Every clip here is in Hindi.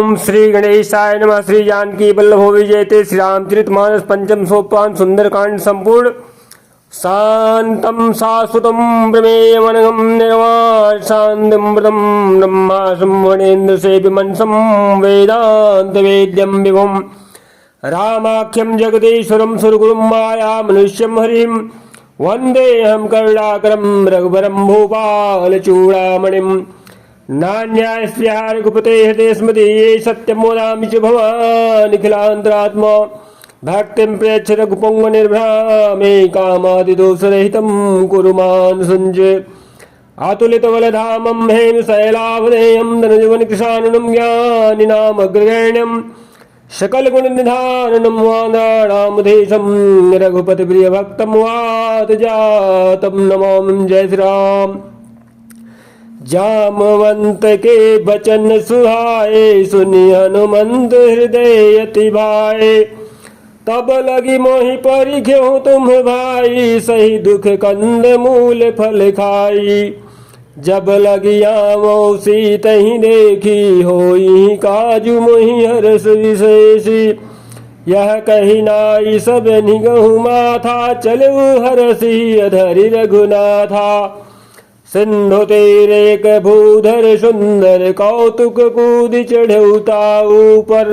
ओम श्री गणेशाय नमः। श्री जानकी वल्लभो विजयते। श्री रामचरितमानस पंचम सोपान सुंदरकांड संपूर्ण। शांतं शाश्वतं प्रमेयमनघं निर्वाण शान्तिमृतं ब्रह्मा संवरेन्द्र सेव्यमनसं वेदान्तवेद्यं विभुं रामाख्यं जगदीश्वरं सुरगुरुं माया मनुष्यं हरिं वन्देऽहं करुणाकरं रघुवरं भूपालचूडामणिं नान्यास्त्या रघुपते हृदय स्मृति सत्यं वदामि च भवानिखिलान्तरात्मा भक्तिं प्रेक्ष रघुपुंग निर्भ्रामे कामादिदोषरहितं कुरु मानसञ्जय अतुलितबलधामं हेम शैलाभदेयं धनजीवनकृशानुनं ज्ञानिनामग्रगण्यं सकलगुणनिधानं वानराणामधीशं रघुपतिप्रियभक्तं वातजातं नमामि। जय श्री राम। जामवंत के बचन सुहाए सुनि हनुमंत हृदय अति भाए तब लगी मोहि परिख्यो तुम भाई सही दुख कंद मूल फल खाई जब लगी आवो सीत ही देखी होई काजू मोहि हरस विशेषी यह कही नाई सब निगहु माथा चलऊ हरसी अधरि रघुनाथा सिंधु तेरे एक भूधर सुंदर कौतुक कूद चढ़ौता ऊपर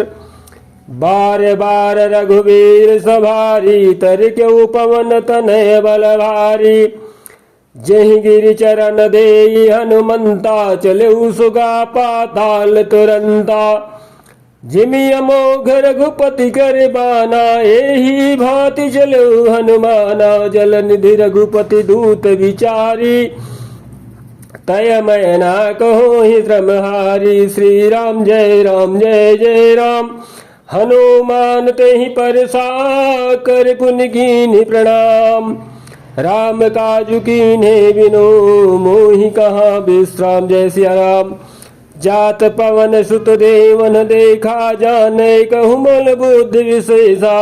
बार बार रघुवीर सभारी तर क्यों पवन तनय बल भारी जहि गिरि चरण देई हनुमंता चले सुगा पाताल तुरंता जिमि अमोघ रघुपति कर बाना एही भांति चले हनुमाना जल निधि रघुपति दूत विचारी तय मैं ना कहो ही श्रमहारी। श्री राम जय जय राम हनुमान ते ही परसा कर पुन कीन्हि प्रणाम राम काजु कीन्हे बिनु मोहि कहाँ विश्राम। जय सिया राम। जात पवन सुत देवन देखा जाने कहु मल बुद्धि विशेषा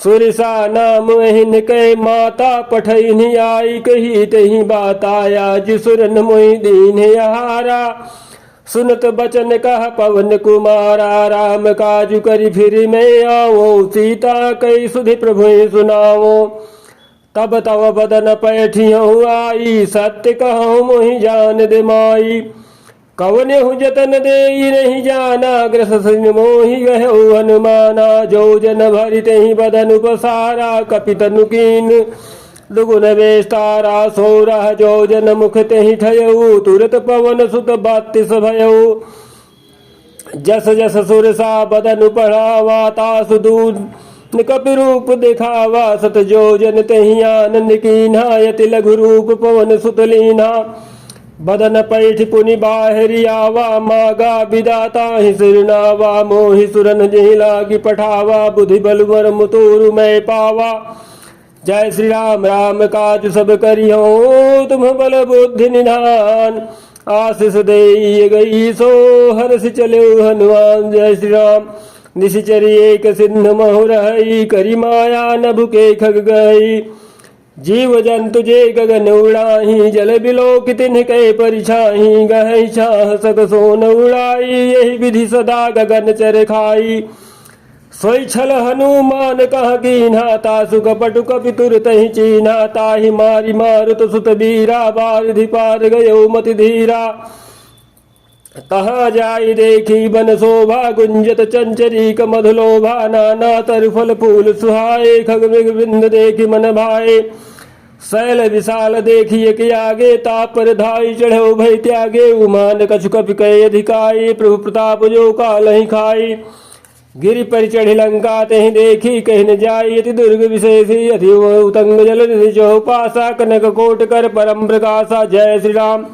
सुरसा नाम हिन कै माता पठैनि आई कही तही बात आया जिसुरन मोहि दीन हारा सुनत बचन कह पवन कुमारा राम काजु करि फिर मैं आओ सीता कई सुधि प्रभु सुनाओ तब तव बदन पैठियहु आई सत्य कहूँ मोहि जान दे माई कवन जतन दे नहीं जाना ग्रस मोहि गहु हनुमाना जो जन भरित ही बदन उपसारा कपितनु कीन दुगुन बेस्तारा सोरह जो जन मुख तेहि ठयऊ तुरत पवन सुत बत्तीस भयऊ जस जस सुरसा बदन पढ़ावा तासु दूध कपि रूप दिखावा सत जो जन तेहि आनंद कीन्हा यति लघु रूप पवन सुत लीन्हा बदन पैठ पुनि बाहरी आवा मागा विदाता ही सिरनावा मोहि सुरन जहि लागी पठावा बुद्धि बलवर मुतुरु मैं पावा। जय श्री राम। राम काज सब करियो तुम बल बुद्धि निधान आशीष दे गई सो हर्ष चले हनुमान। जय श्री राम। निशिचरी एक सिंधु महु रही करी माया नभु के खग गई जीव जंतु जे गगन उड़ाही जल बिलोक तिन्ह कै परिछाही गहै छाह सक सोन उड़ाई यही विधि सदा गगन चर खाई सोई छल हनुमान कह कीन्हा तासु कपटु कपि तुरत ही चीन्हा ताहि मारी मारुत सुत बीरा बारिधि पार गयो मति धीरा तहाँ जाई देखी बन शोभा गुंजत चंचरीक मधुलोभा नाना तर फल फूल सुहाए खग मृग बिंद देखी मन भाए शैल विशाल देखिए कि आगे तापर धाई चढ़ो भय त्यागे उमान कछु कपि कय अधिकाई प्रभु प्रताप जो काल ही खाई गिरि पर चढ़ी लंका तेहि देखी कहि न जाई अति दुर्ग विशेषी अति उतंग जल निधि चौपासा कनक कोट कर परम प्रकाशा। जय श्री राम।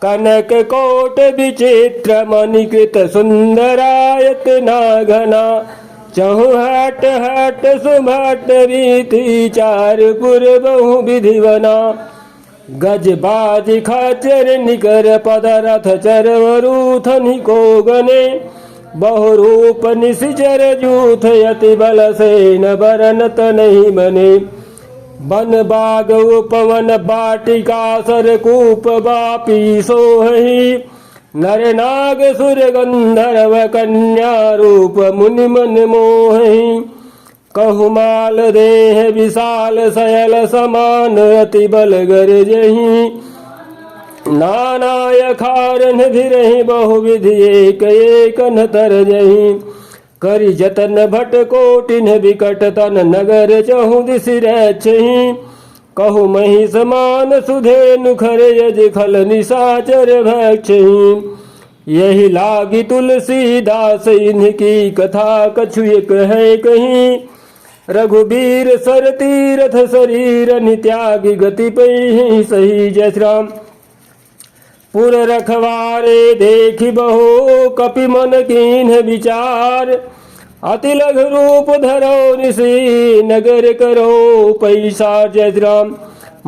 कनक कोट विचित्र मणिकृत सुंदरायत ना घना चहु हट हट सुभट रीति चार पुर बहु विधि बना गज बाज खचर निकर पद रथ चरवरूथ निको गने बहुरूप निशिचर जूथ यति बल सेन बरनत नहीं बने बन बाग उपवन बाटिका सर कूप बापी सोहि नर नाग सुर गंधर्व कन्या रूप मुनि मन मोहि। कहुमाल देह विशाल सयल समान अति बल गरजहि। नाना यखारन धिरहि बहुविधि एक एक न तरजहि। करि जतन भट कोटिन विकट तन नगर चहु दिस रक्षहि। कहु मही समान सुधेनु खर यज खल निशाचर भक्षहि। यही लागी तुलसीदास इनकी कथा कछु एक है कहीं। रघुबीर सर तीरथ शरीर नित्यागी गति पई सही। जय श्री राम। पुर रखवारे देखि बहु कपि मन कीन्ह विचार। अति लघु रूप धरो निसी नगर करो पैसार। जय श्री राम।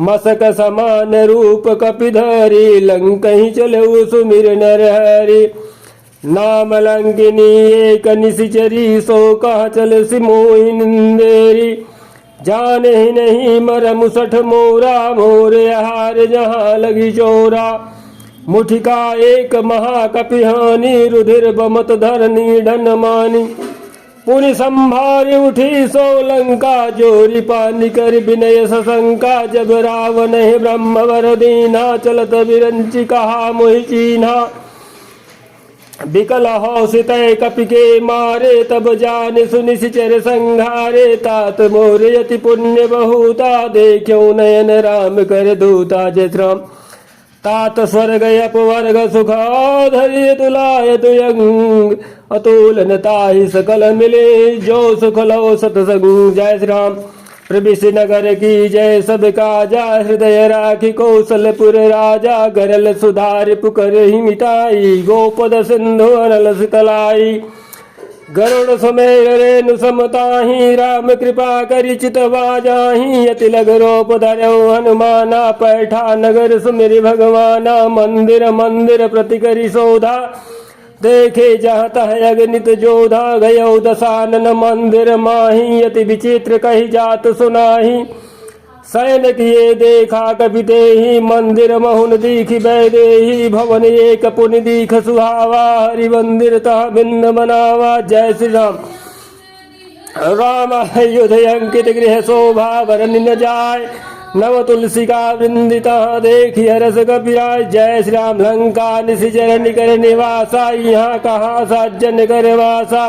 मसक समान रूप कपि धरि लंकहि चलऊ सुमिर नर हरि। नाम लंकिनी एक निशिचरी सो कह चल सिमोहि निंदेरी। जाने ही नहीं मरम सठ मोरा मोरे हार जहाँ लगी चोरा। मुठिका एक महाकपिहानी रुधिर बमत धरनी ढन मानी। पुनि संभारी उठी सो लंका जोरी पानी कर विनय सशंका। जब रावण है ब्रह्म वर दीना चलत विरंचि कहा मोहि चीन्हा। बिकल हौसित कपि के मारे तब जान सुनि सिचर संघारे। तात मोर यति पुण्य बहुता देखो नयन राम कर दूता। जय श्री राम। तात स्वर्ग अपवर्ग सुख धैर्य तुलाय तुयंग। अतुलन ताहि सकल मिले जो सुख लो सतसंग। जय श्री राम। प्रविश नगर की जय सब काजा। हृदय राखी कौशलपुर राजा। गरल सुधार पुकर ही मिटाई। गोपद सिंधु अनल सितलाई। गरुड़ सुमेर रेणु समताहि। राम कृपा करि चितवा जाहि। अति लघु रूप धरऊ हनुमाना। पैठा नगर सुमिरि भगवाना। मंदिर मंदिर प्रति करि शोधा। देखे जहाँ तह अगणित जोधा। गयो दशानन मंदिर माही। अति विचित्र कही जात सुनाही। शयन किए देखा कपि तेहि। मंदिर महुन दीखि बैदेहि। भवन एक पुनि दीख सुहावा। हरि मंदिर तह भिन्न बनावा। जय श्री राम। राम युध अंकित गृह शोभा वरन न जाय। नव तुलसी का वृंदिता देखि हरस कपिराय। जय श्री राम। लंका निशिचर निकर निवासा। यहाँ कहाँ सज्जन कर वासा।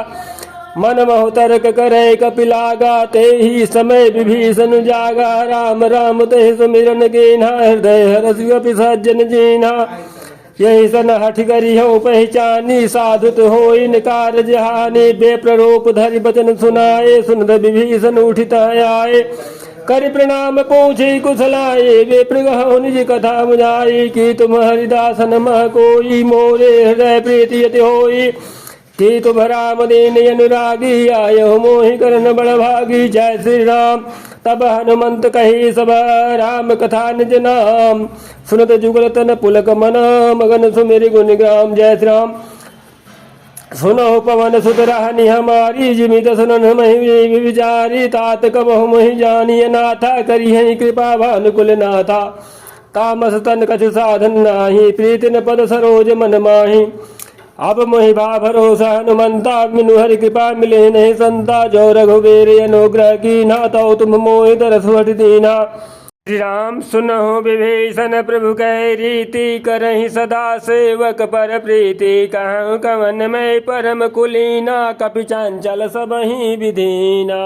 मन महु तर्क करे कपिलागा। ते ही समय विभीषण जागा। राम राम ते सुमिरन कीन्हा। हृदय हरस कपि सज्जन जीन्हा। यही सन हठ करी हो पहचानी। साधुत हो इन कारज हानि। बेप्ररूप धरि बचन सुनाए। सुनत विभीषण उठित आए। कर प्रणाम पूछे कुशलाए। वे प्रगहो निज कथा मुझाई। कि तुम हरिदासन मह कोई। मोरे हृदय प्रीति यति होई। कि तुम राम दीन अनुरागी। आयो मोहि करन बड़ भागी। जय श्री राम। तब हनुमंत कही सब राम कथा निज नाम। सुनत जुगल तन पुलक मन मगन सुमिरि गुण ग्राम। जय श्री राम। सुनो पवन सुत रहनि हमारी। जिमित सुनन महि विचारी। तात कबहु मोहि जानिय नाथा। करिहहि कृपा भानुकुल नाथा। तामस तन कछु साधन नाही। प्रीति न पद सरोज मन माही। अब मोहि भा भरोसा हनुमंता। बिनु हरि कृपा मिले नहीं संता। जो रघुवीर अनुग्रह कीन्हा। तो तुम मोहि दरस वठ दीन्हा। श्री राम सुनहु विभीषण प्रभु कै रीति। करहि सदा सेवक पर प्रीति। कहूँ कवन में परम कुलीना। कपि चंचल सबहि विधीना।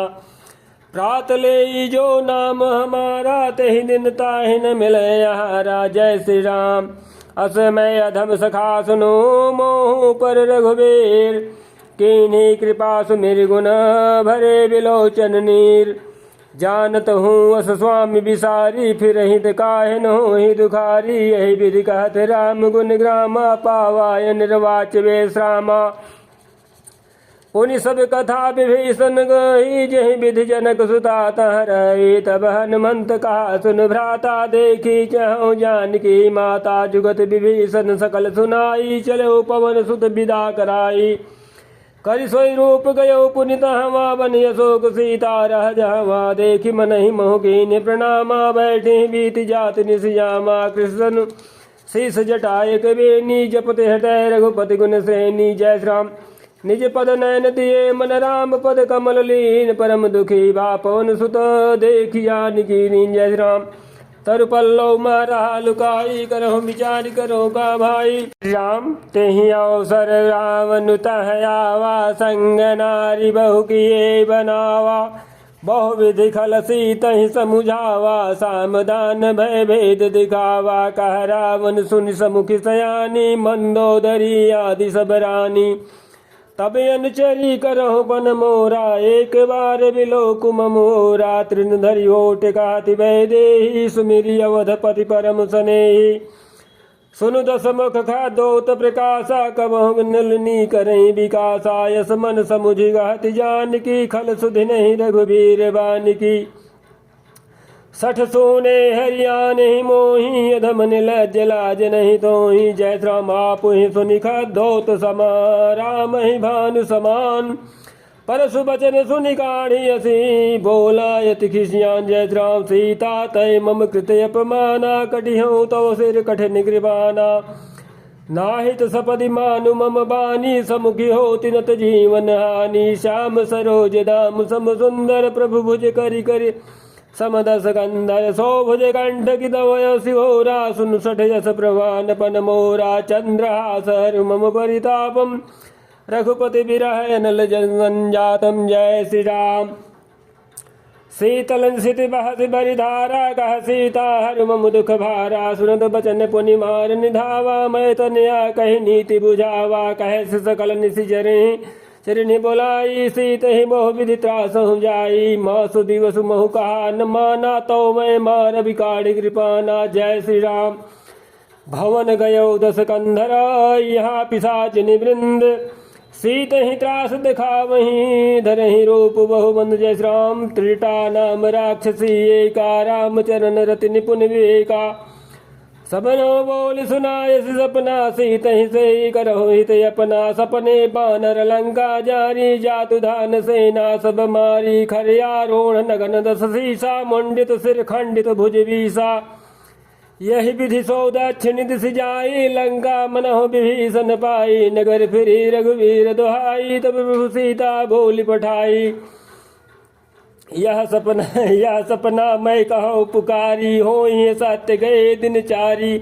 प्रात ले जो नाम हमारा। तेहि दिन ताहि न मिलै आहारा। जय श्री राम। असमय अधम सखा सुनो मोहु पर रघुवीर। कीन्ही कृपा सुमिरि गुण भरे बिलोचन नीर। जानत हूँ अस स्वामी बिसारी। फिर हित काहिन होहि दुखारी। यही विधि कहत राम गुण ग्रामा। पावाय निर्वाच बेश्रामा। पुनि सब कथा विभीषण गई। जहि विधि जनक सुता तह रही। तब हनुमंत कहा सुन भ्राता। देखी चहु जानकी माता। जुगत विभीषण सकल सुनाई। चलो पवन सुत विदा कराई। करि सोई रूप गयो पुनि तहवा। बन अशोक सीता रह जहवा। देखि मनहि मोह कीन्ह प्रणामा। बैठे बीत जात निस जामा। कृष्ण शीस जटाए कबीनी जपते हृदय रघुपति गुण श्रेणी। जय श्री राम। निज पद नयन दिए मन राम पद कमल लीन परम दुखी भा पवन सुत देखिया निकीनीन। जय श्री राम। तरु पल्लव मारा लुकाई करहु विचार करो का भाई। राम तेहि अवसर रावण तह आवा संग नारी बहु किए बनावा। बहु विधि खल सीतहि समुझावा सामदान भय भेद दिखावा। कह रावण सुनि समुखि सयानी मंदोदरी आदि सब रानी। तब अनुचरी करहु बन मोरा एक बार बिलोक मोरा। तृण धरि ओट काति वैदेही सुमिरि अवधपति परम स्नेही। सुनु दस मुख खादोत प्रकाशा कबहु नलनी करहीं विकासा। यस मन समुझि गहति जानकी खल सुधि नहीं रघुबीर बानिकी। सठ सोने हरियाण ही मोही अधम लज्ज लाज नहीं तोही। जय श्री राम। आपुहि सुनि खद्योत समा राम ही भानु समान। परसु बचन सुनि काढ़ी असी बोला यति खिसियान। जय श्री राम। सीता तय मम कृत अपमाना कटिहूँ तव सिर कठिन कृपाना। नाहित सपदि मानु मम बानी समुखी होति नत जीवन हानि। श्याम सरोज दाम सम सुंदर प्रभु भुज करि करि समदस गंधर। शोभुज कंठ की दवय शिवोरा सुन सठ यस प्रवान पन मोरा। चंद्रहास हरु मम परितापम रघुपति विरह अनल जनजातम। जय श्री राम। शीतल सिति बहति बरिधारा कह सीता हरु मम दुख भारा। सुनत बचन पुनि मार निधावा मैं तनया कहि नीति बुझावा। कह सकल निशि जरे चरणी बोलाई सीत ही मोह विधि त्रासहु जाई। मासु दिवस मोहु कहा न माना तो मैं मार बिकाड़ी कृपाना। जय श्री राम। भवन गयो दस कंधर यहाँ पिशाच निवृंद। सीत ही त्रास दिखा वहीं धरहि रूप बहु बंद। जय श्री राम। त्रिटा नाम राक्षसी एका राम चरण रति निपुण विवेका। सबनो बोल सुनाय सपना सीत ही से करहु हित अपना। सपने बानर लंका जारी जातु धान सेना सब मारी। खरियारोण नगन दस सीसा मुंडित सिर खंडित भुज बीसा। यही विधि सौ दक्षिण दिश जाई लंका मनहु विभीषण पाई। नगर फिरी रघुवीर दुहाई तब प्रभु सीता बोली पठाई। यह सपना मैं कहूँ पुकारी हो ये सत्य गए दिन चारी।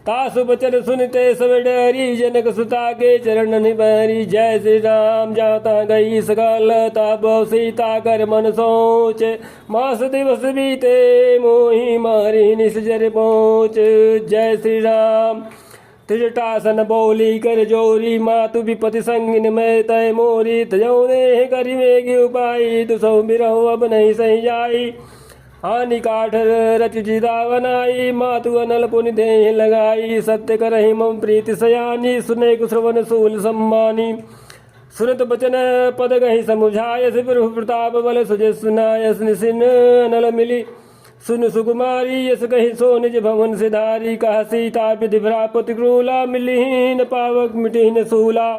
तासु बचन सुनते सब डरी जनक सुता के चरण निबरी। जय श्री राम। जाता गई सकल तब सीता कर मन सोच। मास दिवस बीते मोही मारी निसजर पहुँच। जय श्री राम। त्रिजटासन बोली कर जोरी मातु विपति संगिन में तय मोरी। तजौ देह करि वेगी उपाई दुसौ बिरहु अब नहीं सही जाई। हानि काठ रच जिदा बनाई मातु अनल पुनि देह लगाई। सत्य करहि मम प्रीति सयानी सुने कुश्रवण सूल सम्मानी। सुनत बचन पद गहि समुझाय प्रभु प्रताप बल सुजय सुनाय। निसिन अनल मिली सुन सुकुमारी यस कही सो निज भवन सिधारी। कह सीता विधि भ्रापति क्रूला मिलिहीन पावक मिटिहीन सूला।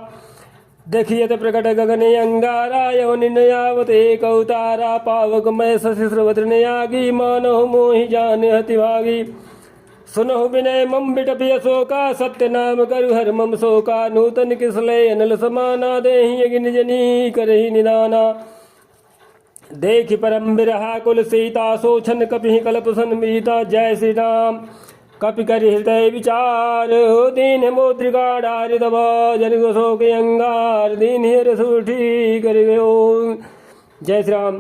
देखियत प्रकट गगन अंगारा यवनि नयावत एक अवतारा। पावक मैं शशि श्रवत्र नयागी मानहु मोहि जान हति भागी। सुनहु विनय मम बिटपि अशोका सत्य नाम करु हर मम शोका। नूतन किसले अनल समाना देहि यज्ञ जनी करहि निदाना। देखि परम बिरहा कुल सीता सोछन कपि कल्प सन्मीता। जय श्री राम। कपि करि हृदय विचार दीन मोद्रिका डारि दबा। जन शोक अंगार दीन हर सूठी कर गयो। जय श्री राम।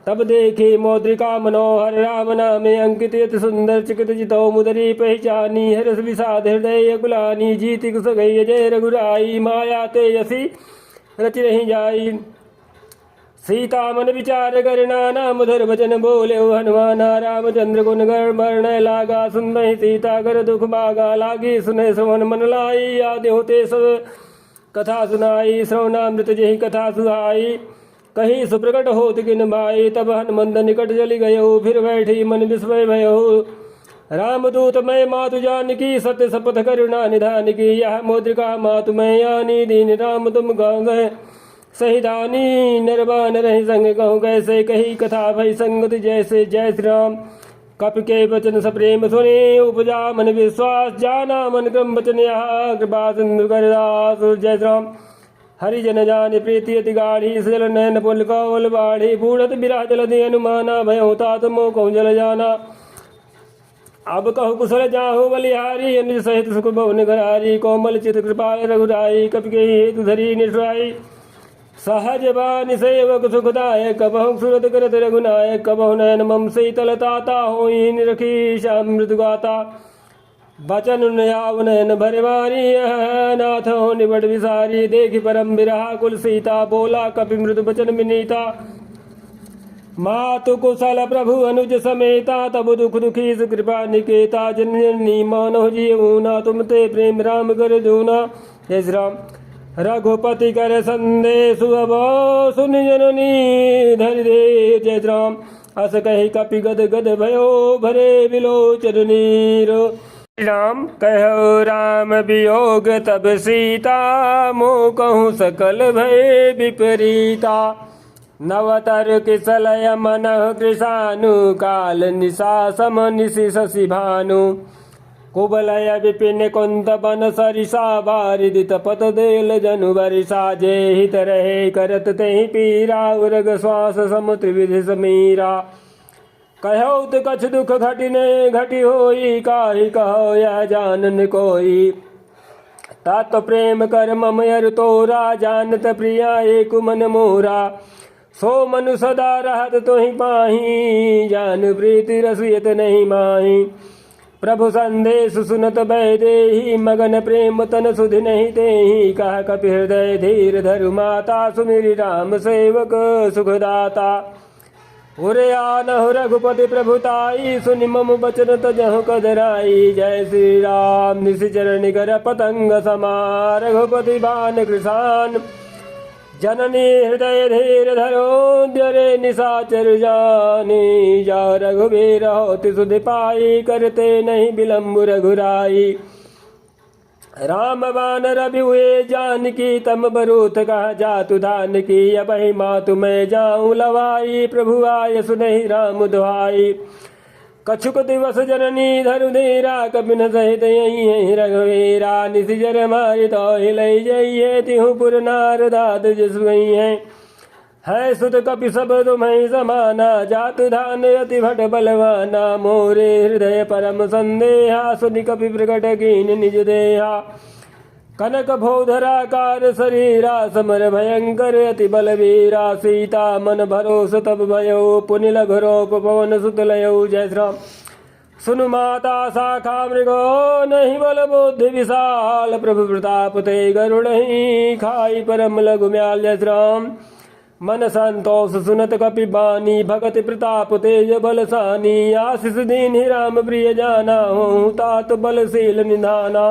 तब देखी मौद्रिका मनोहर राम नामे अंकित यति सुंदर चिकित जितो मुदरी पहचानी। हरस विषाद हृदय कुलानी जीति कुश गई जय रघुराई। माया ते यसी रच रही जाई। सीता मन विचार कर नाना मधुर वचन बोले हनुमाना। रामचंद्र गुण वर्ण लागा सुनहि सीता कर दुख भागा। लागी सुने श्रवण मन लाई आदि होते सब कथा सुनाई। श्रवणामृत जही कथा सुहाई कहीं सुप्रकट होत किन भाई। तब हनुमंत निकट चली गयो फिर बैठी मन विस्मय भयो। रामदूत मैं मातु जानकी सत्य शपथ करुणा निधान की। यह मुद्रिका मातु मैं यानी दीन राम तुम गाँव गए सहिदानी। निर्वाण रही संग कहूँ कैसे कही कथा भई संगत जैसे। जय श्री राम। कपि के वचन सप्रेम सुने उपजा मन विश्वास जाना मन क्रम वचन यहाँ कृपा सिंधु करदास जय श्री राम। हरिजन जान प्रीति अति गाढ़ी सजल नयन पुल कौल बाढ़ी बूढ़त बिरह जलधि अनुमाना भय होता तुमो कहूँ जल जाना। अब कहु कुशल जाहु बलिहारी निज सहित सुख भवन घरारी कोमल चित कृपाल रघुराई कपि के हेतु धरी निष्ठाई सहज बानि सेवक सुखदायक कबहु सुरत करत रघुनायक कबहु नयन मम शीतल ताता होई निरखी श्याम मृदु गाता बचन नयाव नयन भरवारी नाथ हो निबट विसारी देखि परम बिरहा कुल सीता बोला कपि मृदु बचन विनीता मातु कुशल प्रभु अनुज समेता तब दुख दुखी सुकृपा निकेता जननी मानो जीवना तुम ते प्रेम राम कर जूना। जय श्री राम। रघुपति कर संदेश अब सुन जननी धरि दे जय श्री राम। अस कही कपि गद गद भयो भरे विलोचन नीर राम कहो राम वियोग तब सीता मोह कहूँ सकल भय विपरीता नवतर किसलय मन कृषानु काल निशा सम निशि शशि भानु कुबलय विपिन कुंत बन सरिसा बारिदित पत देल जनु बरिसा जे हित रहे करत तेहि पीरा उरग श्वास समुद्र विधि समीरा कहो तो कछ दुख घटिने घटी होई काहि कहो यह जानन कोई तात प्रेम कर मम अर तोरा जानत प्रिया एक मन मोरा सो मनु सदा रहत तोहि पाही जान प्रीति रसियत नहीं माही प्रभु संदेश सुनत भय देहि मगन प्रेम तन सुधि नहीं तेहि कह कपि हृदय धीर धरु माता सुमिरि राम सेवक सुखदाता उरे आनहु रघुपति प्रभुताई सुनि मम बचन तजहु कदराई जय श्री राम। निशिचर निगर पतंग समा रघुपति बान कृषान जननी हृदय धीर धरो द्यरे निशाचर जानी जा रघुवीर होति सुधि पाई करते नहीं विलम्ब रघुराई राम बान रवि हुए जानकी तम बरूथ कहा जातु धान की अबहि मातु मैं जाऊं लवाई प्रभु आय सुनहि राम दुहाई कछुक दिवस जननी धरु धीरा कपिन सहित यही रघुवीरा निशिचर मारि तो हिलई जइये तिहु पुर नारदाद जिस गई है सुत कपि सब तुम्हें समाना जातु धान अति भट बलवाना मोरे हृदय परम संदेहा सुनि कपि प्रकट कीन निज देहा कनक भोधराकार शरीरा समर भयंकर अति बलवीरा सीता मन भरोस तब भयो पुनि लघुरोप पवन सुत लयो जय श्री राम। सुनु माता शाखा मृगो नहीं बल बुद्धि विशाल प्रभु प्रताप ते गरुड़हि खाई परम लघु म्याल जय श्री राम। मन संतोष सुनत कपि बानी भगति प्रताप तेज बलसानी आशीष दीन राम प्रिय जाना हो तात बलशील निधाना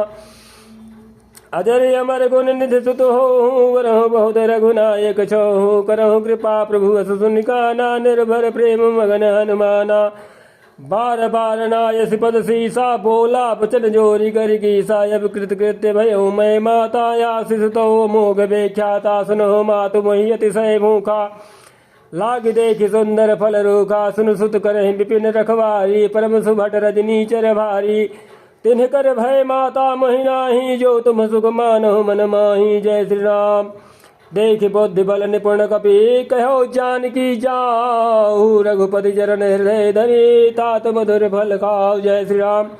अजर अमर गुण निधि सुत हो वरहु बहुत रघुनायक छो करहु कृपा प्रभु अस सुनिकाना निर्भर प्रेम मगन हनुमाना बार बार नायस पद सीसा बोला बचन जोरी कर कीसा अब कृत कृत्य भयो मैं माता आशीष तो मोग व्याख्याता सुनो मातु मोहि अतिशय भूखा लाग देखि सुंदर फल रूखा सुन सुत करहि विपिन रखवारी परम सुभट रजनी चर भारी तिन्ह कर भय माता मोहि नाहि जो तुम सुख मानहु मन माहि जय श्री राम। देख बुद्धि बल निपुण कपि कहो जानकी जाऊ रघुपति चरण हृदय धरि तात मधुर फल खाओ जय श्री राम।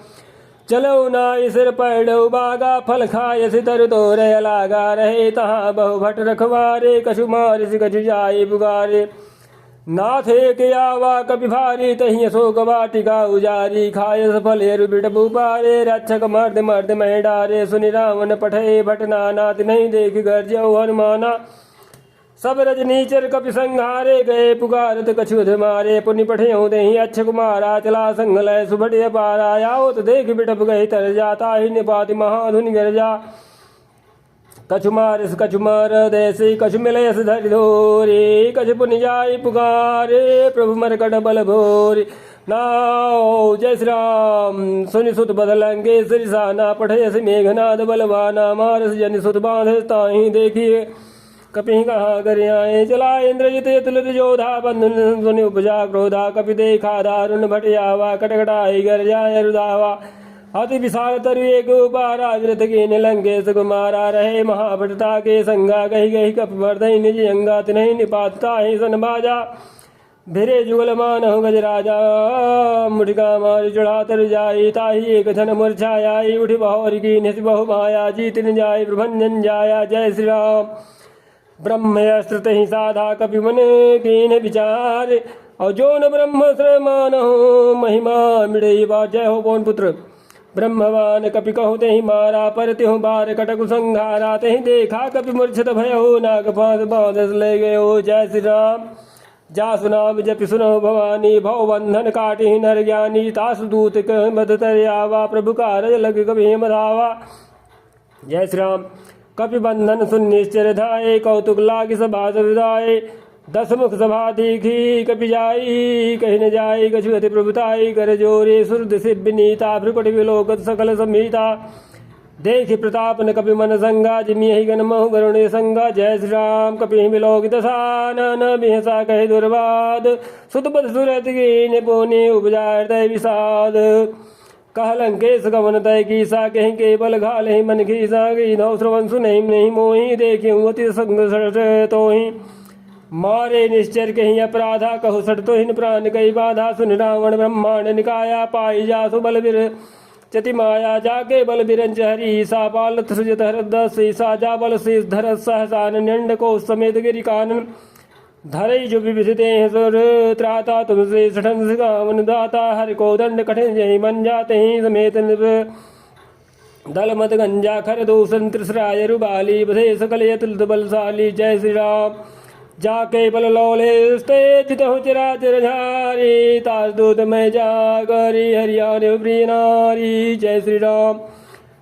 चलो नाई सिर पैडौ बागा फल खाय सितर तोरे लागा रहे तहाँ बहु भट रखवारे कछु मारिस कछु जाय बुगारे नाथ एक आवा कपि भारी तहि अशोक वाटिका उजारी खाय सफल हेरु बिटबु पारे रक्षक मर्द मर्द मह डारे सुनि रावण पठे भटनाना नहीं देख गर्जौ हनुमाना सब रजनीचर कपि संहारे गए पुकारत कछुध मारे पुनि पठेऊ दही अच्छ कुमारा चला संग लय सुभट पारा आओ तो देख बिटप गए तर जाता ही निपाति महाधुनि गर्जा कछु मारिस कछु मार देसी कछु मिलयस धरि धोरी कछु पुनि जाय पुकारे प्रभु मरकट बल भोरी नाओ जय श्री राम। सुनि सुत बदलंगे श्रीसाना पठयस मेघनाद बलवाना मारस जनि सुत बांधे ताहि देखिए कपि कहाँ कर आए। चला इंद्रजित तुलित जोधा बंधन सुनि उपजा क्रोधा। कपि देखा दारुण भट आवा। कटकटाई गर जाय रुदावा। अति विशाल तरु एक उपारा विरत कीन लंकेश कुमारा। रहे महाभटता के संगा गही गही कप वर्धई निज अंगा। तिन्हि निपातता ही सन बाजा। भिरे जुगल मानहु गजराजा। मुठिका मार चढ़ा तर जाई। ताही एक धन मूर्छाई। उठ बहोर की निस बहु माया। जीत न जाय प्रभंजन जाया। जय श्री राम। ब्रह्मस्त्र ही साधा कपि मन कीन विचार। और जो न ब्रह्म मानहु महिमा मिड़ई बार। जय हो पवन पुत्र। ब्रह्मवान कपि कहु तेहि मारा। पर त्यों बार कटकु संघारा। तेहि देखा कपि मूर्छित भयो। नाग फांस बांधस ले गयो। जय श्री राम। जासु नाम जपि सुनो भवानी। भव बंधन काटि नर ज्ञानी। तासु दूत कह मद तर आवा। प्रभु कारज लग कभी मधावा। जय श्री राम। कपि बंधन सुन निश्चर धाये। कौतुक लागी सभा विदाये। 10 मुख सभा दीखी कपि जाई। कही न जाई कछु अति प्रभुताई। कर जोरे सुरद सिद्ध नीता। भ्रुकुट विलोकत सकल संहिता। देखि प्रताप न कपि मन संगा। जिमिहि गण महु गरुणे संगा। जय श्री राम। कपि विलोकित सानन बिहसा कहे दुर्वाद। सुतपथ सुरत कीन पुनि उपजा हृदय विषाद। कह लंकेश गमन तय कीसा। कहीं केवल घाल ही मन खीसा। की नौ श्रवण सुनहि नहीं मोहि। देखियो अति संग सट तोहि। मारे निश्चर कहीं अपराधा। कहु सट तोहिन प्राण कई बाधा। सुन रावण ब्रह्मांड निकाया। पाई जासु बलबीर चति माया। जाके बल बिरंज हरी। सा पालत सृजत हरदस। सा जा बल शीस धर सहसान। न्यंड को समेत गिरि कानन। धरई जो विभिषिते सुर त्राता। तुमसे सठन सिगावन दाता। हर को दंड कठिन जय मन जाते ही समेत दल मत गंजा खर दूषण त्रिसराय रुबाली। बधे सकल यतुल बलशाली। जय श्री राम। जाके बल लौले चितहु चिराचर झारी। तास दूत मैं जागरी। हरियाणे प्रिय नारी। जय श्री राम।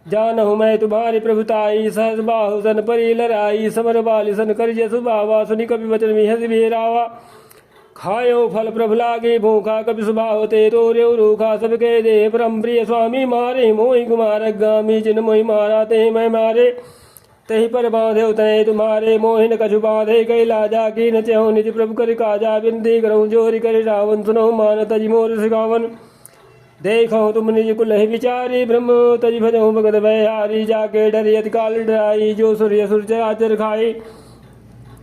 जानहु मैं तुम्हारी प्रभुताई। सहस बाहु सन परी लराई। समर बाली सन कर जसु बावा। सुनि कपि वचन विहस बिहरावा। खायो फल प्रभु लागे भूखा। कपि स्वभाव ते तोर्यो रूखा। सबके दे परम प्रिय स्वामी। मारे मोहि कुमार गामी। जिन मोहि मारा ते मैं मारे। तेहि पर बांधे तय तुम्हारे। मोहिन कछु बांधे कैला जाकी। न चहु निज प्रभु कर काजा। बिनती करऊँ जोरी कर रावण। सुनहु मान तजि मोर सिगावन। देखो तुम निज कुल ही विचारी। ब्रह्म तजि भजहु भगत भयहारी। जाके डरि अति काल डराई। जो सूर्य सूर्य आचर खाई।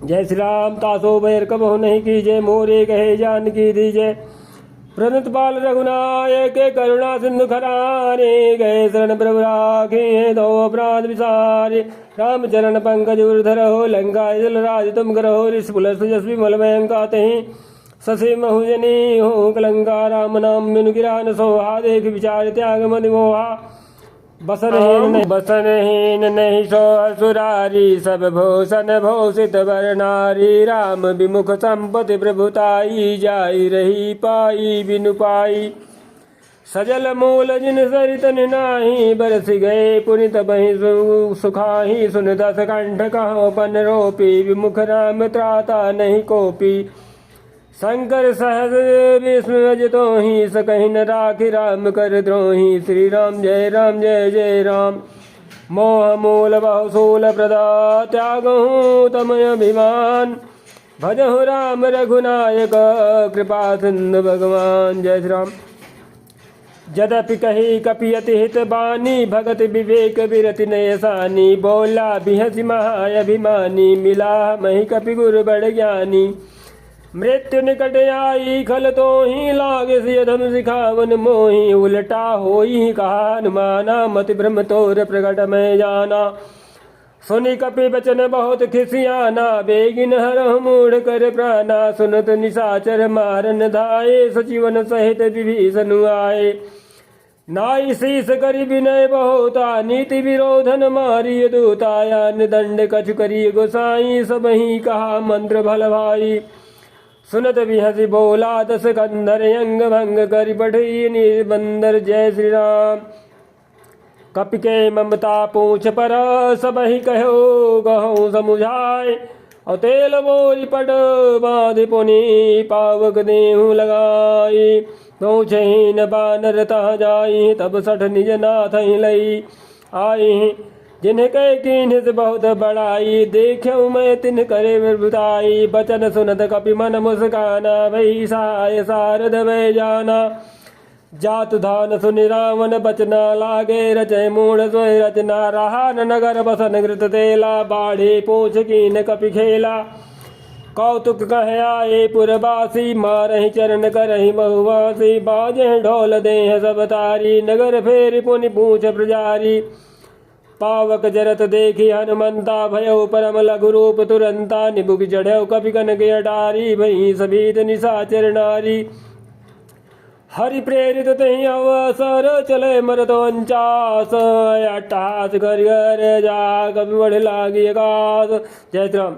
जय श्री राम। तासो बैर कबहु नहीं कीजे। मोरे कहे जानकी दीजे। प्रणत पाल रघुनायक करुणा सिंधु खरारे। गए शरण प्रभु राखे। दो अपराध विसारे। राम चरण पंकज उर्धर हो। लंका जल राज तुम करहो। ऋषि पुल सुजस्वी मल भयंका तहि। ससे महुजनी हो कलंका। राम नाम बिनु गिरा न सोहा। देख विचार त्याग मति मोहा। बसनहीन नहीं सो असुरारी। सब भूषण भूषित वर नारी। राम विमुख संपत्ति प्रभुताई। जाई रही पाई बिनु पाई। सजल मूल जिन सरित नाही। बरस गए पुनित बहि सुखाही। सुन 10 कंठ कहो पन रोपी। विमुख राम त्राता नहीं कोपी। शंकर सहज विष्णु अजतो ही। सकहि न राखि राम कर द्रोही। श्री राम जय जय राम। मोह मूल बहुशूल प्रदा। त्यागहु तमय अभिमान। भजहु राम रघुनायक। कृपा सिंधु भगवान। जय श्री राम। जदपि कही कपि अति हित बानी। भगत विवेक विरति नयसानी। बोला बिहसि महाअभिमानी। मिला मही कपि गुरु बड़ ज्ञानी। मृत्यु निकट आई खल तो ही। लागे सियधम सिखावन मोही। उलटा होई कहा हनुमाना। मति ब्रह्म तोर प्रकट में जाना। सुनि कपि बचन बहुत खिसियाना। बेगिन हरहु मूढ़ कर प्राणा। सुनत निशाचर मारन धाये। सचिवन सहित विभीषण आए। नाई शीस करि विनय बहुता। नीति विरोधन मारिय दूताया। दंड कछु करिय गोसाई। सबहि कहा मंत्र भल भाई। सुनत बिहसि बोला 10 कंधर। अंग भंग करि बढ़ई निबंदर। जय श्री राम। कपि के ममता पूछ पर। सबहि कहो गहु समुझाए। और तेल बोरी पट बाँध पुनि। पावक देहु लगाई। पहुँचहि न बानर तह जाई। तब सठ निज नाथ लई आई। जिन्हें कह कीन्ह से बहुत बड़ाई, देखूं मैं तिन करे विभुताई। बचन सुनत कपि मन मुस्काना, भई सहाय सारद वै जाना। जात धान सुनि रावण बचना, लागे रचय मूढ़ सोय रचना। रहा न नगर बसन घृत तेला, बाढ़े पूछ कीन कपि खेला। कौतुक कह आए पुरवासी, मारहि चरण करहि बहुवासी। बाजे ढोल देह सब तारी, नगर फेर पुनि पूछ प्रजारी। पावक जरत देखी हनुमंता, भयउ परम लघु रूप तुरंता। निबुक चढ़ऊ कपि कनक अटारी, भई सभीत निशाचर नारी। हरि प्रेरित तहि अवसर, चले मरत 49। अट्टहास कर जा कपि बढ़ लागी आकाश। जय श्री राम।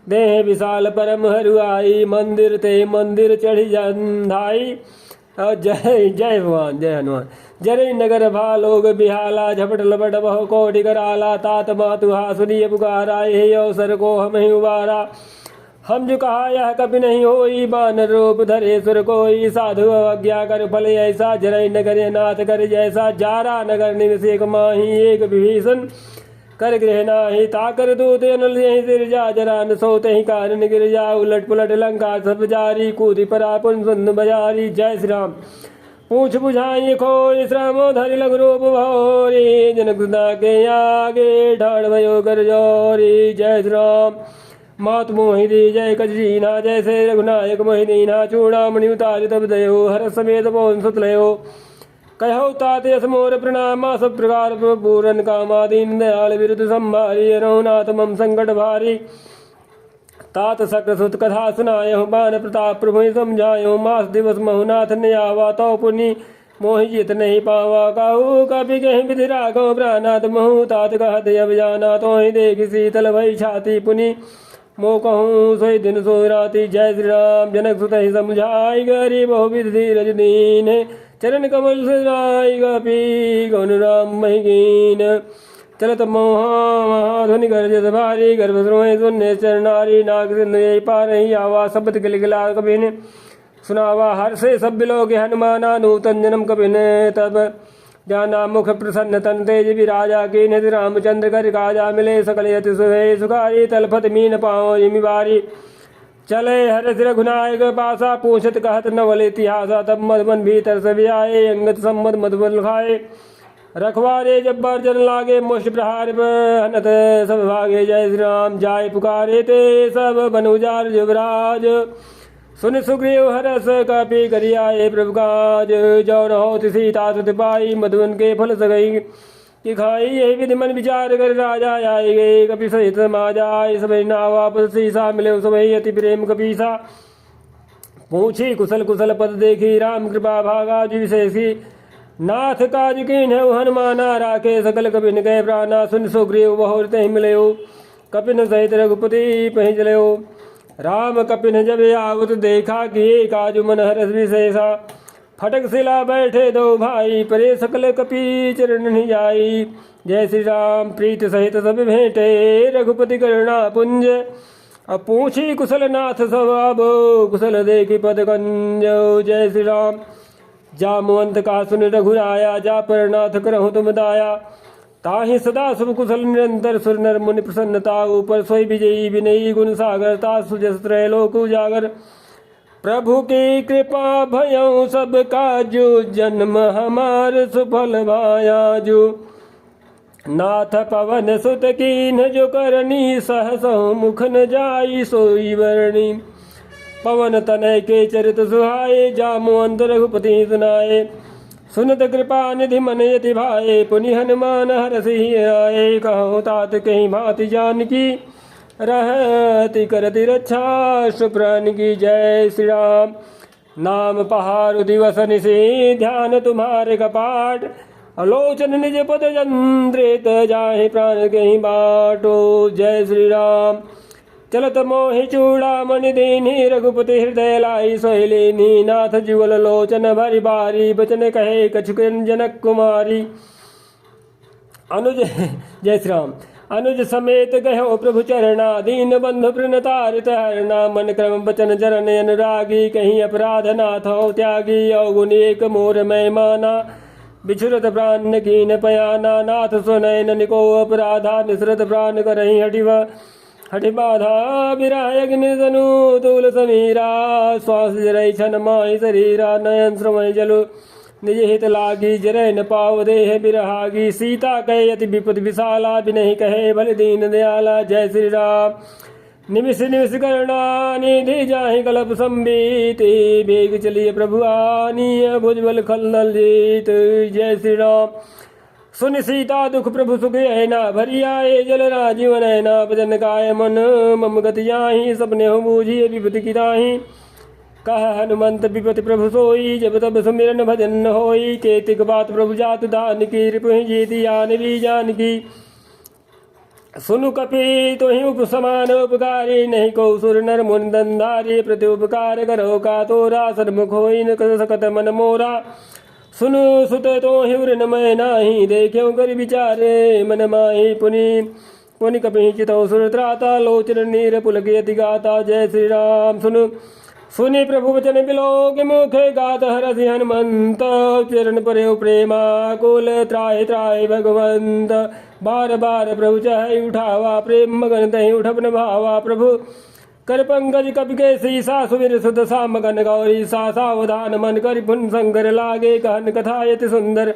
देह विशाल परम हरुआई, मंदिर ते मंदिर चढ़ी जंधाई। जय जय भगवान, जय हनुमान। जरे नगर भालोग बिहाला, झपट लपट बहु कोटि कराला। तात मातुहा सुनिय पुकारा, यही अवसर को हमें उबारा। हम जो कहा यह कभी नहीं होई, बानर रूप धरे सुर कोई। साधु अवज्ञा कर फल ऐसा, जरई नगर नाथ कर जैसा। जारा नगर निवस एक माही, एक विभीषण कर गृह नाही। ताकर दूत अनल यही सिर जा, जरा न सोते ही कारण गिर जा। उलट पुलट लंका सब जारी, कूदी परा पुन सुन बजारी। जय श्री राम। पूछ बुझाई खोई, श्रम धरि लघु रूप भौरी। जनक के आगे ढाल भयो कर जोरी। जय श्री राम। मात मोहि दी जय कजीना, जैसे रघुनायक मोहि दीना। चूड़ामणि उतारि तब दयो, हर समेत पवन सुत लयो। कहो तात यस मोर प्रणामा, सब प्रकार पूरन कामा। दीन दयाल विरुद्ध संभारी, रघुनाथ मम संकट भारी। तात सक्र सुत कथा सुनायो, बान प्रताप प्रभु समझायो। मास दिवस महुनाथ ने आवा, तो पुनि मोहि जित नहीं पावा। कहू कपि कहीं विधि राघव, प्राणात महु तात कहत अब जाना। तो ही देख शीतल भई छाती, पुनि मो कहूँ सोई दिन सोई राति। जय श्री राम। जनक सुत ही समझाई, गरीब बहु विधि धीरज दीन। चरण कमल से राय गपी, गौन राम मही कीन। चलत महाध्वनि गर्जत भारी, गर्भ द्रोहि सुन्य चरनारी। नाग सिंधु यही पार ही आवा, शब्द गिलगिला कपिन सुनावा। हर से सब बिलो के हनुमाना, नूतन जन्म कपिन तब जाना। मुख प्रसन्न तन तेज विराजा, की निधि रामचंद्र कर काजा। मिले सकल यति सुहे सुखारी, तलफत मीन पाओ जिमि बारी। चले हरस रघुनायक पासा, पूछत कहत नवल इतिहासा। तब मधुबन भीतर से आए, अंगत सम्मत मधुबन खाए। रखवारे जब्बर जन लागे, मुष्ट प्रहार हनत सब भागे। जय श्री राम। जाय पुकारे ते सब बनुजार युवराज। सुन सुग्रीव हरस कपि करियाए प्रभु काज। जो न होत सीता सुत पाई, मधुबन के फल सगई कि खाई। यही विधि मन विचार कर राजा आए गए, कपि सहित समाजा आए। सब नावा पद सीसा, मिले सबई अति प्रेम कपीसा। पूछी कुशल कुशल पद देखी, राम कृपा भागा जी विशेषी। नाथ काज कीन्हु हनुमाना, राखे सकल कपिन गए प्राणा। सुन सुग्रीव बहुत तहि मिलयो, कपिन सहित रघुपति पहि चलयो। राम कपिन जब आवत देखा, किए काजु मन हरस विशेषा। फटक सिला बैठे दो भाई, परे सकल कपि चरण नहीं जाई। जय श्री राम। प्रीत सहित सब भेंटे, रघुपति करुणा पुंज। अब पूछी कुशल नाथ स्वभाव, कुशल देखी पद कंज। जय श्री राम। जामवंत का सुन रघुराया, जा पर नाथ करहु तुम दाया। ताहि सदा शुभ कुशल निरंतर, सुर नर मुनि प्रसन्नता। ऊपर सोई विजयी विनयी गुण सागर, ता सुजस त्रैलोक उजागर। प्रभु की कृपा भयउ सब काजू, जन्म हमार सुफल भायाजू। नाथ पवन सुत कीन्ह जो करनी, सहसहु मुख न जाई सोई वरणी। पवन तनय के चरित सुहाए, जामवंत रघुपति सुनाए। सुनत कृपा निधि मन यति भाए, पुनि हनुमान हरषि आए। कहूँ तात कहीं भांति जानकी, रहति करति रक्षा सुप्राण की। जय श्री राम। नाम पहारु दिवस निशि, ध्यान तुम्हारे कपाट। अलोचन निज पद जंद्रित, जाहि प्राण कहीं बाटो। जय श्री राम। चलत मोहि चूड़ामणि दीन्हि, रघुपति हृदय लाई सोहिलेनी। नाथ जुगल लोचन भरि बारी, बचन कहे कछुक जनक कुमारी। अनुज जय श्री राम। अनुज समेत गयो प्रभु चरणा, दीन बंधु प्रणतारित हरणा। मन क्रम बचन चरण अनुरागी, कहीं अपराध नाथ हो त्यागी। अवगुण एक मोर मैं माना, बिछुरत प्राण कीन पयाना नाथ सुनैन निको अपराधा निसरत प्राण करही हटि बाधा विराय अग्नि तनु तूल समीरा श्वास जरय छन माहि शरीरा नयन श्रमय जलु निज हित लागी जरय न पाव देह बिरहागी सीता कहे अति विपद विशाला बिनहि कहे भल दीन दयाला जय श्री राम निमिष निमिष करुणा निधि जाहि कलप संबीति बेग चलिए प्रभु आनीय भुजबल खलदल जीत जय श्री राम सुन सीता दुख प्रभु सुख ऐना भरी आए जल राजीवन ऐना भजन काय मन मम गति जाहि सपने हो बूझिए विपति की ताहि कह हनुमंत विपति प्रभु सोई जब तब सुमिरन भजन होई केतिक बात प्रभु जात दान की रिपु जीति आन भी जान की सुनु कपि तो ही उप समान उपकारी नहीं को सुर नर मुन दंधारी प्रति उपकार करो का तोरा सन्मुख होई न कर सकत मन मोरा सुनु सुत तो हिवर नमय नाही देख्यो कर विचारे मन माही पुनि पुनि कपि चितो सुर त्राता लोचन नीर पुलक यति गाता जय श्री राम सुनु सुनि प्रभु वचन बिलोक मुखे गात हरसि हनुमंत चरण परे प्रेमा कुल त्राय त्राय भगवंत बार बार प्रभु चाहे उठावा प्रेम मगन तहि उठपन भावा प्रभु कर पंकज कपि के शीसा सुमिर सुत साम गन गौरी सा सावधान मन कर पुन शंकर लागे कहन कथा यति सुंदर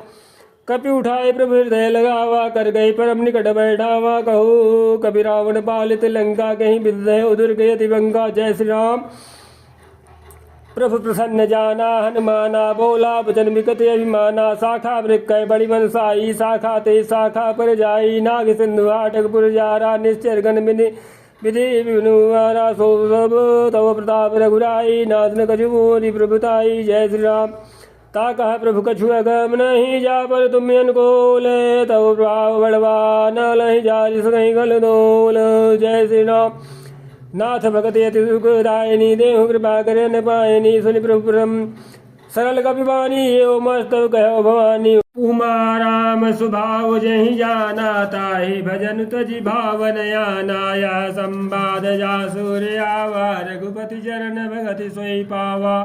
कपि उठाए प्रभु हृदय लगावा कर गई परम निकट बैठावा कहो कपि रावण पालित लंका कहीं विदय उदुर गयति बंका जय श्री राम प्रभु प्रसन्न जाना हनुमाना बोला वचन विकत अभिमाना शाखा वृक्ष बड़ी मनसाई शाखा ते शाखा पर जाई नाग सिंधु आटक पुर जारा निश्चर गण विधि विनुवारा सो सब तव प्रताप रघुराई नाथन कछु मोरी प्रभुताई जय श्री राम ता कह प्रभु कछु अगम नहीं जा पर तुम अनुकूल तव प्रभाव बड़वा न लहि जा जिस गल दोल जय श्री राम नाथ भगति अति सुखदायिनी देहु कृपा करे न पायनी सुनि प्रभु सरल कपिवानी एव मस्तव कहो भवानी उमा राम सुभाव जहि जाना ताहि भजन तजि भावन याना या संवाद जा सूर्यावा रघुपति चरण भगति सोई पावा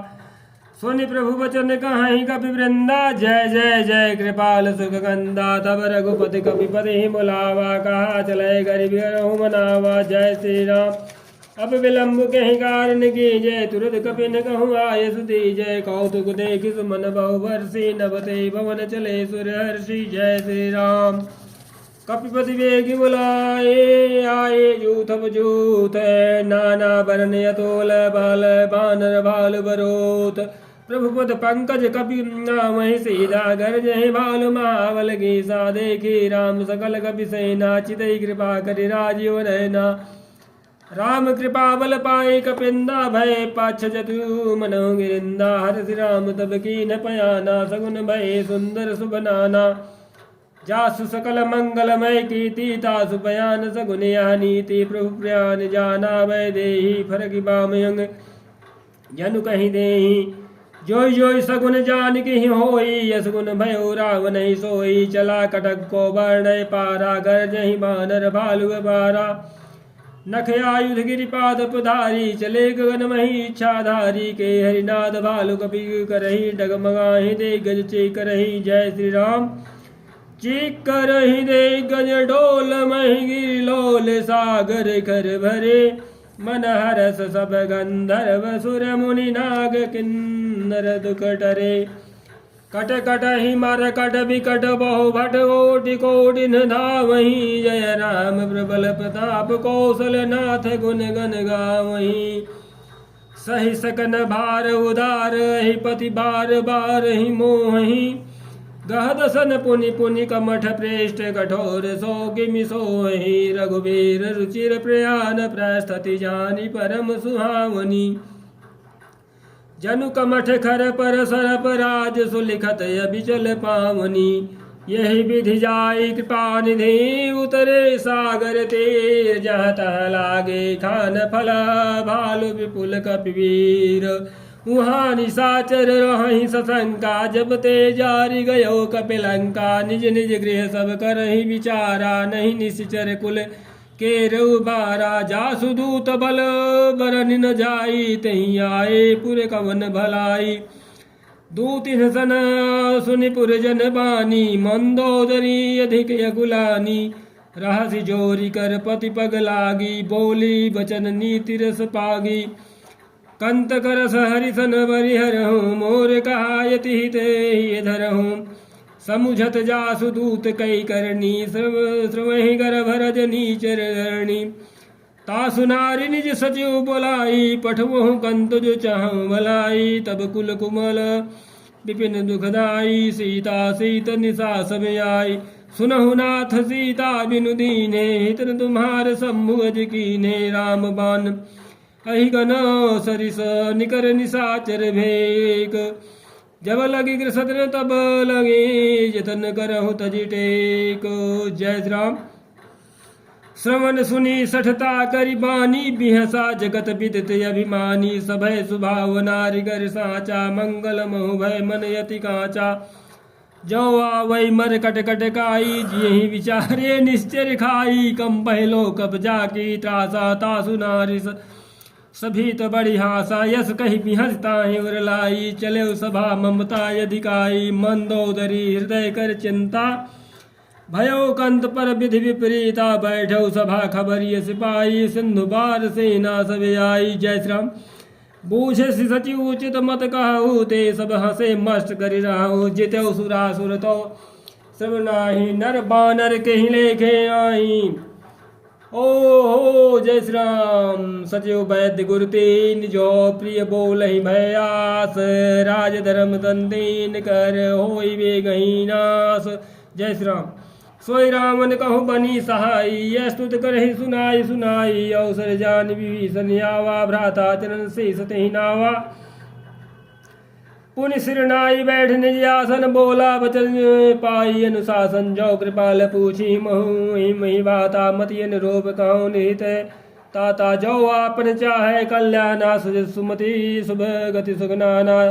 सुनि प्रभु वचन कहि कपि वृंदा जय जय जय कृपाल सुख गंदा तब रघुपति कपिपति बुलावा कहा चले गरीब मनावा जय श्री राम अब विलम्ब कहीं कारण की जय तुरत कपिन कहूँ आय सुधी जय कौतुक देख सुमन बहु वर्षि नभते भवन चले सुर हर्षि जय श्री राम कपिपति वेग बुलाए आए जूथब जूथ नाना वर्ण यतोल बाल बानर भाल बरोत प्रभु पद पंकज कपि नाम सीधा घर जय भाल महाबल की सा देखी राम सकल कपि सेना चितई कृपा करि राजीव नैना राम कृपा बल पाए कपिंदा भय पाछ जतु मनो गिरिंदा हर श्री राम तब की न पयाना सगुन भय सुंदर सुबनाना जासु सकल मंगलमय कीर्ति तासु बयान सगुन यह नीति प्रभु प्रयान जाना भय देहि फरकि बामयंग जनु कहीं देहि जोई जोई सगुन जान की होई यसगुन भयो रावण ही सोई चला कटक को वर्ण पारा घर जही बानर भालु बारा नख आयुध गिरिपाद पधारी चले गगन मही इच्छाधारी के हरिनाथ भालु कपि करही डगमगाहि दे गज चे करही जय श्री राम चीक करही दे गज डोल मही गिरि लोल सागर कर भरे मन हरस सब गंधर्व सुर मुनि नाग किन्नर दुख टरे कट कट ही मार कट विकट बहु भट कोटि कोटि न धावही जय राम प्रबल प्रताप कौशल नाथ गुण गण गावही सही सकन भार उदार ही पति बार बार ही मोहि गहदसन पुनि पुनि कमठ प्रेष्ठ कठोर सो किमि सोहि रघुवीर रुचिर प्रयान प्रस्तति जानि परम सुहावनी जनु कमठ खर पर सरप राज सुलिखत अबिचल पावनी यही विधि जाई कृपा निधि उतरे सागर तीर जहाँ तह लागे खान फला भालु विपुल कपिवीर वहाँ निशाचर रहि सशंका जब ते जारी गयो कपिलंका निज निज गृह सब करहि विचारा नहीं निश्चर कुल केरु बारा जासु दूत बल बरन न जाई तही आए पुर कवन भलाई दूतिन सन सुनि पुरजन बानी मंदोदरी अधिक यकुलानी रहसि जोरी कर पति पग लागी बोली बचन नीति रस पागी कंत करस हरिसन बरिहरहूँ मोर कहायति हित ही धरहूँ समुझत जासु दूत कई करनी श्रवहि गर्भ रजनी चरणी तासु नारी निज सचिव बोलाई पठवहु कंत जो चाहूँ भलाई तब कुल कुमल विपिन दुखदाई सीता सीत निशा सब आई सुनहु नाथ सीता बिनु दीने हित तुम्हार सम्मुख कीने राम बान अहि गन सरिस निकर निशाचर भेक जब लगी कृष्ण तब लगे जतन करहु तजि टेक। जय श्री राम। श्रवण सुनी सठता करि बानी बिहसा जगत विदित अभिमानी सभय सुभाव नारी गर साचा मंगल महु भय मन यति काचा जो आवै मर कट कट काई जिहि विचारे निश्चर खाई कम पहलो कब जाकी त्रासा तासु नारी सभी तो बड़ी हासा यस कही बिहसता उर लाई चले सभा ममता अधिकाई मंदोदरी हृदय कर चिंता भयो कंत पर विधि विपरीता बैठो सभा खबरिय सिपाही सिंधु बार सेना सब आई। जय श्री राम। बूझे सचि उचित मत कहू ते सब हंसे मस्त करि रहू जिते सुरासुर तो सब नाही नर बानर कहीं लेखे आई। ओ जय श्री राम। सचिव वैद्य गुरु तीन जो प्रिय बोलहि भयास राज धर्म दंदीन कर होई वे गही नास। जय श्री राम। सोई रामन कहु बनी सहाई यह स्तुत करहि सुनाई सुनाई अवसर जान विभीषण आवा भ्राता चरण से सतहि नावा पुनि सिरनाई बैठ निज आसन बोला बचन पाई अनुशासन जो कृपाल पूछी महु मही बाता मति अनुरूप कहूँ निहित ताता जो आपन चाहे कल्याणा सुज सुमति शुभ गति सुगनाना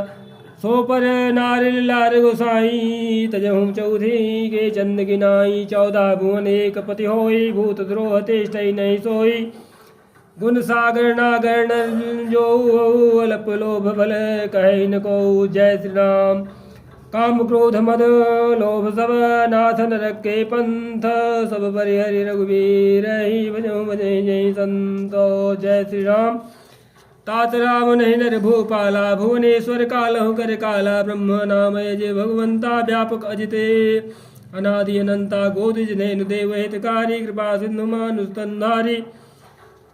सो पर नारिल लार गोसाई तजहूँ चौधरी के चंद गिनाई 14 भुवन एक पति होई भूत द्रोह तेष्ट नहीं सोई गुण सागर नागर जो अल्प लोभ भल कहे न को। जय श्री राम। काम क्रोध मद लोभ सब नाथ नरक के पंथ सब परिहरि रघुवीर ही भजो भजे जय संतो। जय श्री राम। तात राम नहीं नर भूपाला भुवनेश्वर कालहु कर काला ब्रह्म नाम जय भगवंता व्यापक अजिते अनादि अनंता गोदिज नैनु देव हितकारी कृपा सिंधु मानुस्तंधारी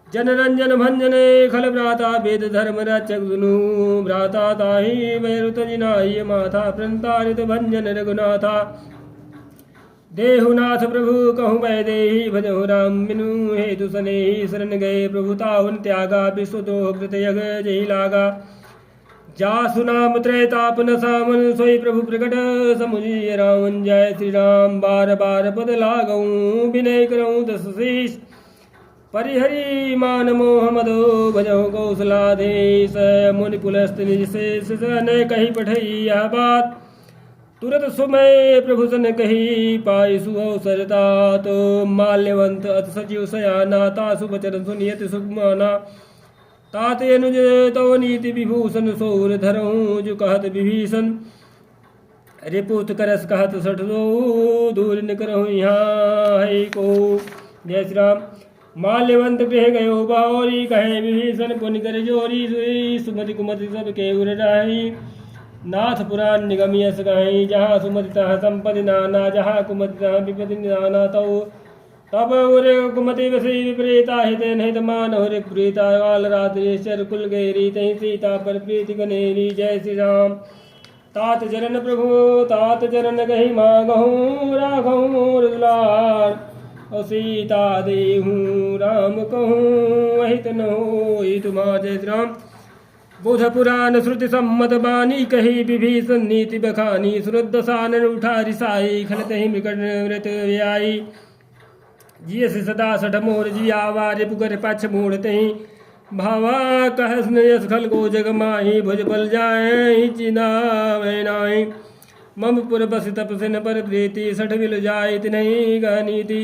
जनरंजन भंजने खल भ्राता वेद धर्म रक्षक सुनु भ्राता ताहि वैरुत जिनाय माथा प्रंतारित भंजन रघुनाथा देहुनाथ प्रभु कहूँ वै देहि भजहु राम बिनु हेतु सनेहि शरण गए प्रभु ताहुन त्यागा विश्वद्रोह कृत यग जहि लागा जासु नाम त्रैतापन सामन सोई प्रभु प्रकट समुझिय रावण। जय श्री राम। बार बार पद लागऊं विनय करऊं दस शीष परिहरि मान मोह मदो भजो कौशलाधीश मुनि पुलस्त निज शेष ने कही पठई यह बात तुरत सुमय प्रभु सन कही पाई सुअवसरता तो माल्यवंत अत सचिव सयाना तासु बचन सुनियत सुखमाना तात अनुज तो नीति विभूषण सौर धरऊं जो कहत विभीषण रिपुत करस कहत सठ दो दूर न करहूँ यहाँ है को। जय श्री राम। माल्यवंत गृह गयो बारी कहे विभीषण पुनि कर जोरी सुई सुमति कुमति सब के उर रही नाथ पुराण निगम यस कहीं जहाँ सुमति तहाँ संपत्ति नाना जहाँ कुमति तहाँ विपति नाना तौ तब उर कुमति वसी विपरीता हित हित मान हुर प्रीता काल रात्रिश्चर कुल गेरी तही सीता पर प्रीति गनेरी। जय श्री राम। तात चरण प्रभु तात चरण कही मांगहूँ राखहूँ दुलार और सीता देहूँ राम कहूँ अहित न होई तुम्हार। जय श्री राम। बुध पुराण श्रुति सम्मत बानी कही विभीषण नीति बखानी सुरदसानन उठा रिसाई खलत ही मृकट व्रत व्याई जियस सदा सठ मोर जियावा रिपुकर पक्ष मूढ़ते ही भावा कहस यस खल को जग माही भुज बल जाए चिना नाई मम पुर बस तपसिन पर प्रीति सठ विल जाय नहीं गनीति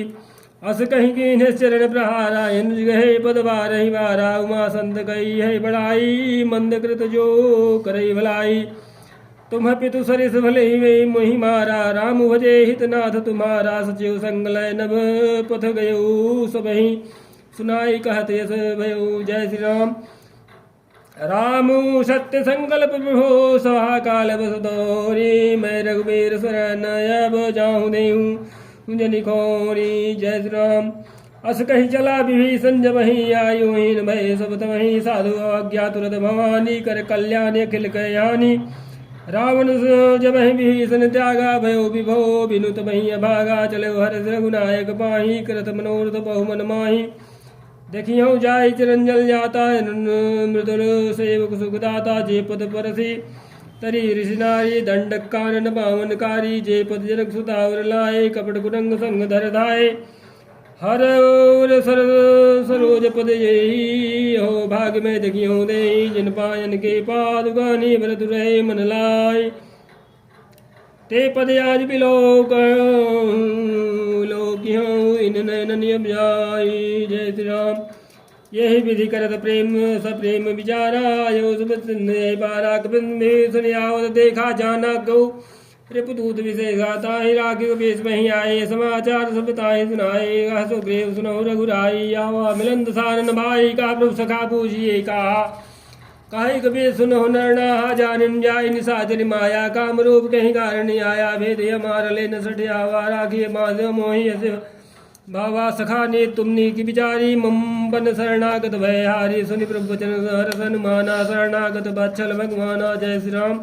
अस कहीं की चरण प्रहारा हिंद गहे पदवार ही वारा उमा संत गई है बड़ाई मंद कृत जो करई भलाई तुम पितु सरिस भले ही वे मोहि मारा, राम भजे हितनाथ तुम्हारा, सचिव संगलय नभ पथ गयऊ सबहि, सुनाई कहत यस भयऊ। जय श्री राम। राम सत्य संकल्प प्रभो सहा काल बस दौरी, मैं रघुबीर शरण अब जाऊँ देहूँ जनि खोरी। जय श्री राम। अस कही चला विभीषण जब ही आयुहीन भय सब तमहि, साधु आज्ञा तुरत भवानी, कर कल्याण अखिल कयानी। रावण जब ही विभीषण त्यागा, भयो विभो बिनुत मही अभागा, चले हर रघुनायक पाही, करत मनोरथ बहुमन माही। देखियो जाय चिरंजल जाता, मृदुल सेवक सुखदाता, जे पद परसी तरी ऋषि नारी, दंडक कानन पावनकारी, जे पद जनक सुतावर लाए, कपट कुरंग संग धर धाये। हर सरोज पद यही हो, भाग में देखियो दे, जिन पायन के पादुगानी भरत रहे मन लाय। ते पद आज बिलोक लोकियो इन नयन नियम जाई। जय श्री राम। यही विधि करत प्रेम सप्रेम विचारा, यो बारा कपिन सुनियावत देखा जाना गौ, रिपुदूत विषय गाता ही राखी वेश वहीं आए, समाचार सब ताहि सुनाए, हसो ग्रेव सुनो रघुराई। आवा मिलंद सारन भाई, का प्रभु सखा पूजिए कहा, काहे कबीर सुनो नरना जानिन जाय, निशाचर माया काम रूप कहीं कारण आया, भेद हमार ले न सठियावा, राखिए माधव मोहि ऐसे बाबा सखा ने तुमनी की बिचारी, मम बन शरणागत भयहारी, सुनि प्रभु वचन हरसन माना, शरणागत बच्छल भगवाना। जय श्री राम।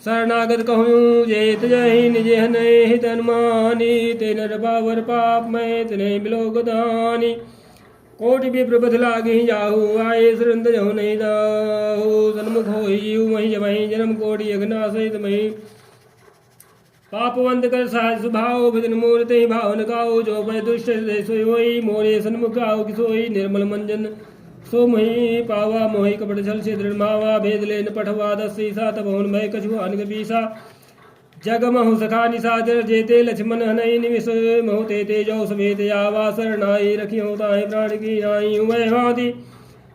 शरणागत कहूँ जेत जहि निज हनय हित अनुमानी, ते नर बावर पाप मैं तिन्हें बिलोकदानी, कोटि विप्र बध लागी जाहू, आए सुरंद जहु नहीं दाहू, सन्मुख होई वही जमहि, जन्म कोटि अघना सहित मही। पापवंत कर सहज स्वभाव, भजन मूर्ति भावन गाओ, जो भय दुष्ट हृदय सोई होई, मोरे सन्मुख आओ किसोई, निर्मल मंजन सो मोहि पावा, मोहि कपट छल से दृढ़ मावा, भेद लेन पठवा दसी सा, तब हुन भय कछु आन कपीसा। जग महु सखा निशाचर, जेते लक्ष्मण हनई निविष, महु ते जो समेत आवा, शरणाई रखियो ताहि प्राण की नाई। उमय हाथी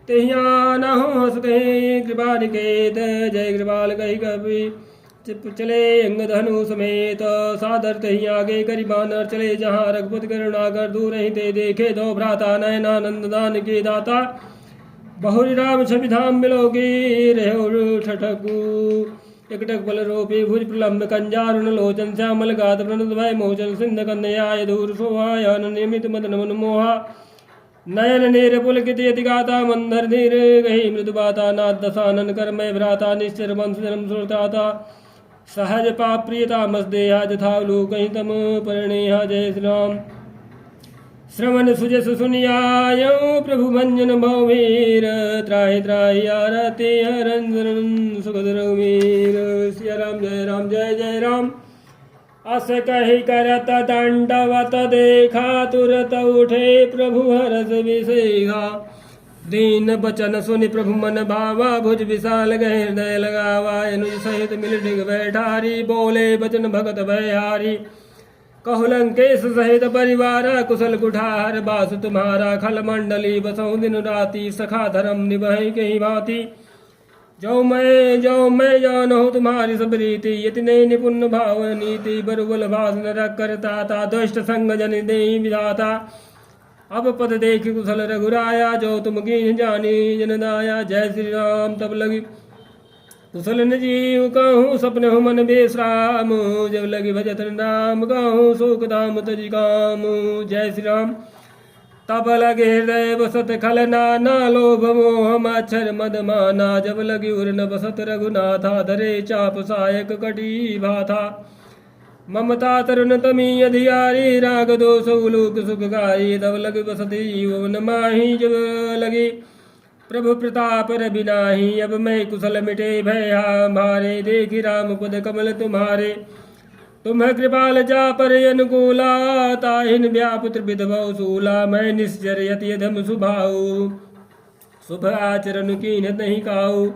तेहिया नहु हस कहे कृपा निकेत, जय कृपाल कही कपि चले अंग धनु समेत, सादर तही आगे करी बानर चले, जहाँ रघुपति करुणा कर दूर ही ते देखे, दो भ्राता नयनानंद दान के दाता, बहुरी राम छवि धाम मिलोगी रहो ठठकू। एकटक बल रोपी भुज प्रलम्ब कंजारुण लोचन, श्यामल गात प्रणत भय मोचन, सिंध कन्याय दूर शोभायान नियमित मदन मन मोहा, नयन नेर पुलकित यति गाता, मंदर धीर गही मृदु बाता, नाथ दशानन कर मैं भ्राता, निश्चर वंश जन्म सुरताता, सहज पाप प्रियता मस्देहा, जथा लोक तम परिणेहा। जय श्री राम। श्रवण सुजस सुनियायो, प्रभु भंजन भववीर, त्राहि त्राहि आरती हरंजन सुखद रघुवीर। सिया राम जय राम जय जय राम। अस कही करत दंडवत देखा, तुरत उठे प्रभु हरस विसेगा, दीन बचन सुनि प्रभु मन भावा, भुज विशाल गए हृदय लगावा, अनुज सहित मिल डिग बैठारी, बोले बचन भगत भयहारी। कहु लंकेश सहित परिवार, कुशल कुठार बास तुम्हारा, खल मंडली बसौ दिन राति, सखा धर्म निभहि कही भांति। जो मैं जानहु तुम्हारी सब रीति, यति नहीं निपुण भाव नीति, बरुबल भाषण रख करता था, दुष्ट संग जन देहि विधाता। अब पद देख कुशल रघुराया, जो तुम कीन जानी जन दाया। जय श्री राम। तब लगी कुशल न जीव कहूँ, सपने हो मन बेश्राम, जब लगी भजत राम कहूँ, शोक धाम तज काम। जय श्री राम। तब लगे हृदय बसत खल नाना, लोभ मोह मच्छर मद माना, जब लगी उर न बसत रघुनाथा, धरे चाप सायक कटी भाथा। ममता तरुण तमी अधियारी, राग दोष उलूक सुखकारी, तब लगी बसती जीवन माही, जब लगी प्रभु प्रताप रबिनाही। अब मैं कुशल मिटे भय हमारे, देखी राम पद कमल तुम्हारे। तुम्हें कृपाल जा पर अनुकूला, ताहिन व्यापुत्र विधभव सूला, मैं निश्चर यति यधम सुभाऊ, शुभ आचरण कीन नहीं काऊ।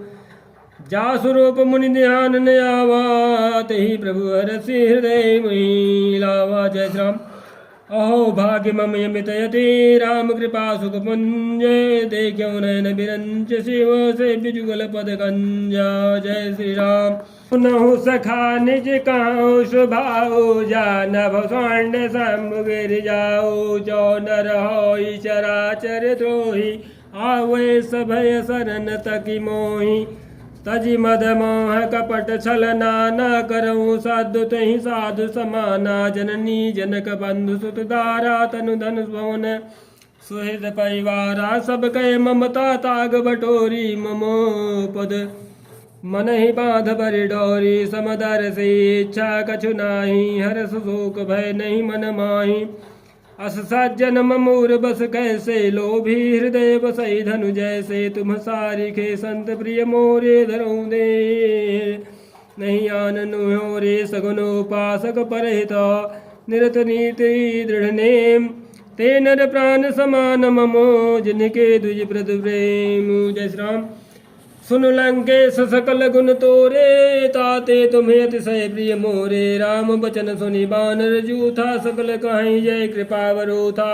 जा स्वरूप मुनि ध्यान न आवा, तही प्रभु हरसि हृदय मोहि लावा। जय श्री राम। अहो भाग्य मम यमितयते राम कृपा सुख पुंज देखो नयन बिरंच शिव से जुगल पद कंजा। जय श्री राम। सुनहु सखा निज कहु सुभाऊ जानव स्वर्ण शंभु गिर जाऊ जो नर होई चराचर द्रोही आवे सभय शरण तकी मोही तजि मद मोह कपट छल नाना करऊँ साधु तहि साधु समाना जननी जनक बंधु सुत दारा तनु धन भवन सुहृद परिवारा सब कह ममता ताग बटोरी ममो पद मन ही बांध बरि डोरी समदर से इच्छा कछु नाही हरस शोक भय नहीं मन माही अस सज्जन ममूर बस कैसे लोभी हृदय बसई धनु जैसे तुम सारिखे संत प्रिय मोरे धरऊ दे नहीं आननु हो रे सगुनोपासक परहित निरत नीति दृढ़ नेम ते नर प्राण समान ममो जिनके द्विज प्रद प्रेम। जय श्री राम। सुन लंकेश सकल गुण तोरे ताते तुम्हें अतिशय प्रिय मोरे राम बचन सुनि बानर जूथा सकल कहीं जय कृपा वरोथा।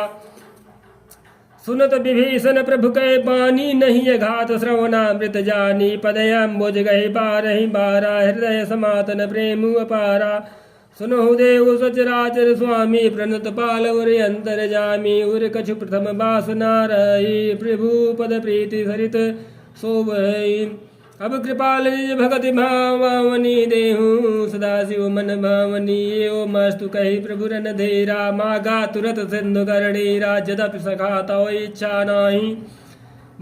सुनत विभीषण प्रभु कै बानी नहीं घात श्रवणामृत जानी पदयम्बुज गहि बारहि बारा हृदय समातन प्रेम अपारा। सुनहु देव सचराचर स्वामी प्रणत पाल उर अंतर जामी उर कछु प्रथम बासना रही प्रभु पद प्रीति सरित सोवई। अब कृपाल भगति भावनी देहु सदा शिव मन भावनी ओ मस्तु कही प्रभु रन धेरा मागा तुरत सिंधु गरणीरा जदपि सखा तव इच्छा नाही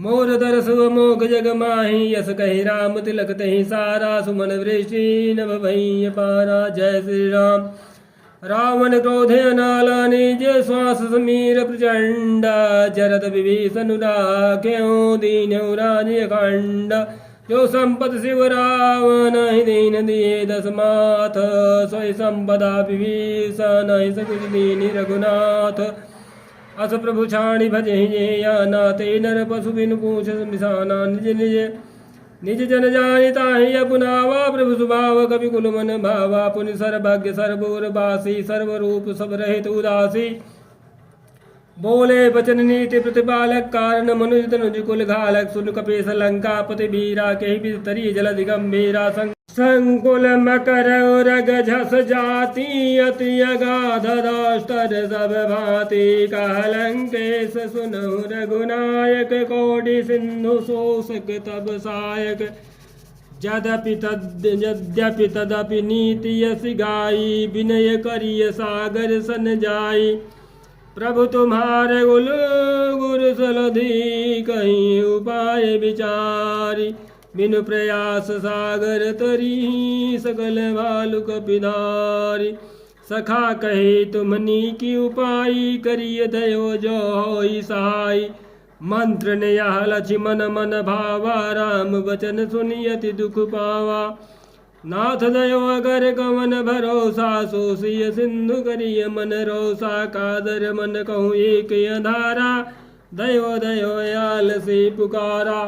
मोर दरस मोग जग माही यस कही राम तिलक तही सारा सुमन वृष्टि नभ भई पारा। जय श्री राम। रावण क्रोधे अनाला निज श्वास समीर प्रचंड जरत विभीषण राख्यो दीन राज्य खंड जो संपत शिव रावण ही दीन दिए दस माथ सोई संपदा विभीषण सकुच दीन रघुनाथ। अस प्रभु छाणी भजे या नाते नर पशु बिन पूछ मिसाना निज निज निज जन जानिता ही अपनावा प्रभु सुभाव कवि कुल मन भावा पुनि सर्वज्ञ सर्वोर बासी सर्वरूप सब रहित उदासी बोले वचन नीति प्रतिपालक कारण मनुज तनुज कुल घालक सुन कपेश लंका पति बीरा के तरी जल दिगंभीरा संकुल मकर रग झस जाति अति अगाध दास्तर सब भांति कहलंकेश सुनहु रघुनायक कोटि सिंधु शोषक तब सायक यद्यपि तदपि नीति यस गाई विनय करिय सागर सन जाई प्रभु तुम्हारे गुरु सलधि कहीं उपाय विचारी बिनु प्रयास सागर तरी सकल भालु कपिधारी। सखा कहे तुमनी की उपाय करिय दयो जो होई सहाय मंत्र ने यह लक्ष्मण मन भावा राम वचन सुनियति दुख पावा। नाथ दयो अगर कवन भरोसा सोसिय सिंधु करिय मन रोसा कादर मन कहूँ एक अंधारा दयो दयो याल से पुकारा।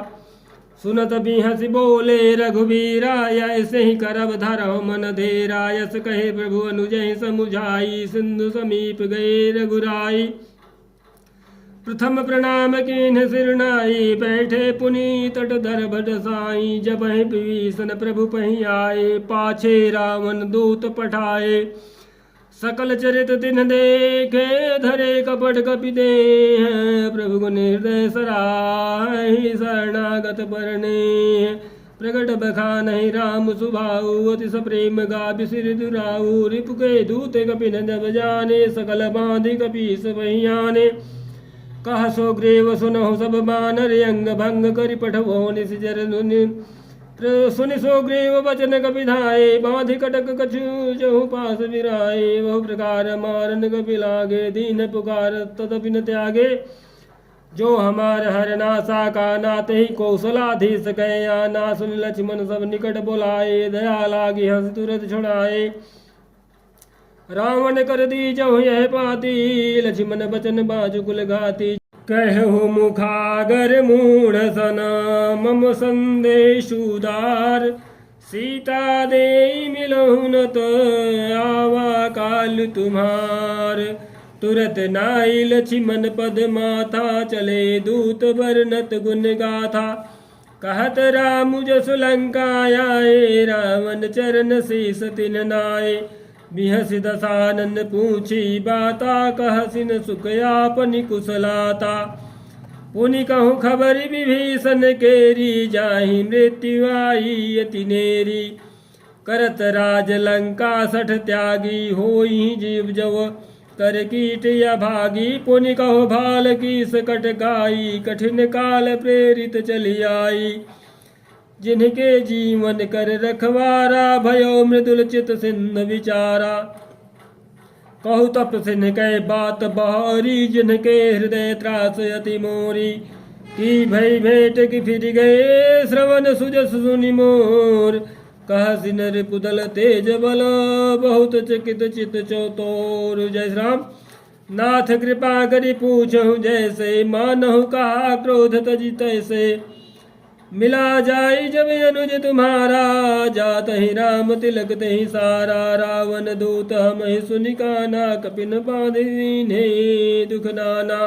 सुनत बिहसि बोले रघुबीरा ऐसे ही करब धरौ मन धेरा यस कहे प्रभु अनुजहि समुझाई सिंधु समीप गए रघुराई। प्रथम प्रणाम कीन्ह सिरनाई बैठे पुनि तट धर भट साई जब विभीषण प्रभु पही आए पाछे रावण दूत पठाए सकल चरित तिन्ह देखे धरे कपट कपि दे प्रभु गुण हृदय सराहि शरणागत परने प्रगट बखानहि राम सुभाऊ अति सप्रेम गाभि सिर दुराऊ रिपु के दूते कपि न जब जाने सकल बांधि कपीस वही आने कह सो ग्रीव सुनहु सब बानर अंग भंग करि पठवो निसिजर सुनि सो ग्रीव वचन कपिधाये बांधि कटक कछु जहु पास विराए बहु प्रकार मारन कपि लागे दीन पुकार तदपि न त्यागे जो हमार हर नासा का नाते ही कौशलाधीश कया ना सुन लक्ष्मण सब निकट बुलाए दया लागी हंस तुरंत छुड़ाए रावण कर दी जहु यह पाती लक्ष्मण बचन बाजु कुल घाती कहु मुखागर मूढ़ सन मम संदेशुदार सीता दे मिलहु न तो आवा काल तुम्हार तुरत नाई लक्ष्मण पद माथा, चले दूत वर्णत गुण गाथा। कहत राम जसु लंका आए, रावण चरण शीस तिन नाए। बिहसि दसानन पूछी बाता, कहसिन सुख आपनि कुशलाता। पुनि कहूँ खबर विभीषण केरी, जाहि मृत्यु आई अति नेरी। करत राज लंका सठ त्यागी, होई जीव जव कर कीट या भागी। पुनि कहो भाल की सकट गाई, कठिन काल प्रेरित चली आई। जिनके जीवन कर रखवारा, भयो मृदुल चित सिंध विचारा। कहु तप सिन कै बात बहारी, जिनके हृदय त्रास अति मोरी। की भई भेंट की फिर गए, श्रवण सुजस सुनि मोर। कहसि नर पुदल तेज बल, बहुत चकित चित चौतोर। जय श्री राम। नाथ कृपा करि पूछहु जैसे, मानहु कहा क्रोध तजि तैसे। मिला जाई जब अनुज तुम्हारा, जात ही राम तिलक तहि सारा। रावण दूत हम ही सुनि काना, कपिन बांधिने दुख नाना।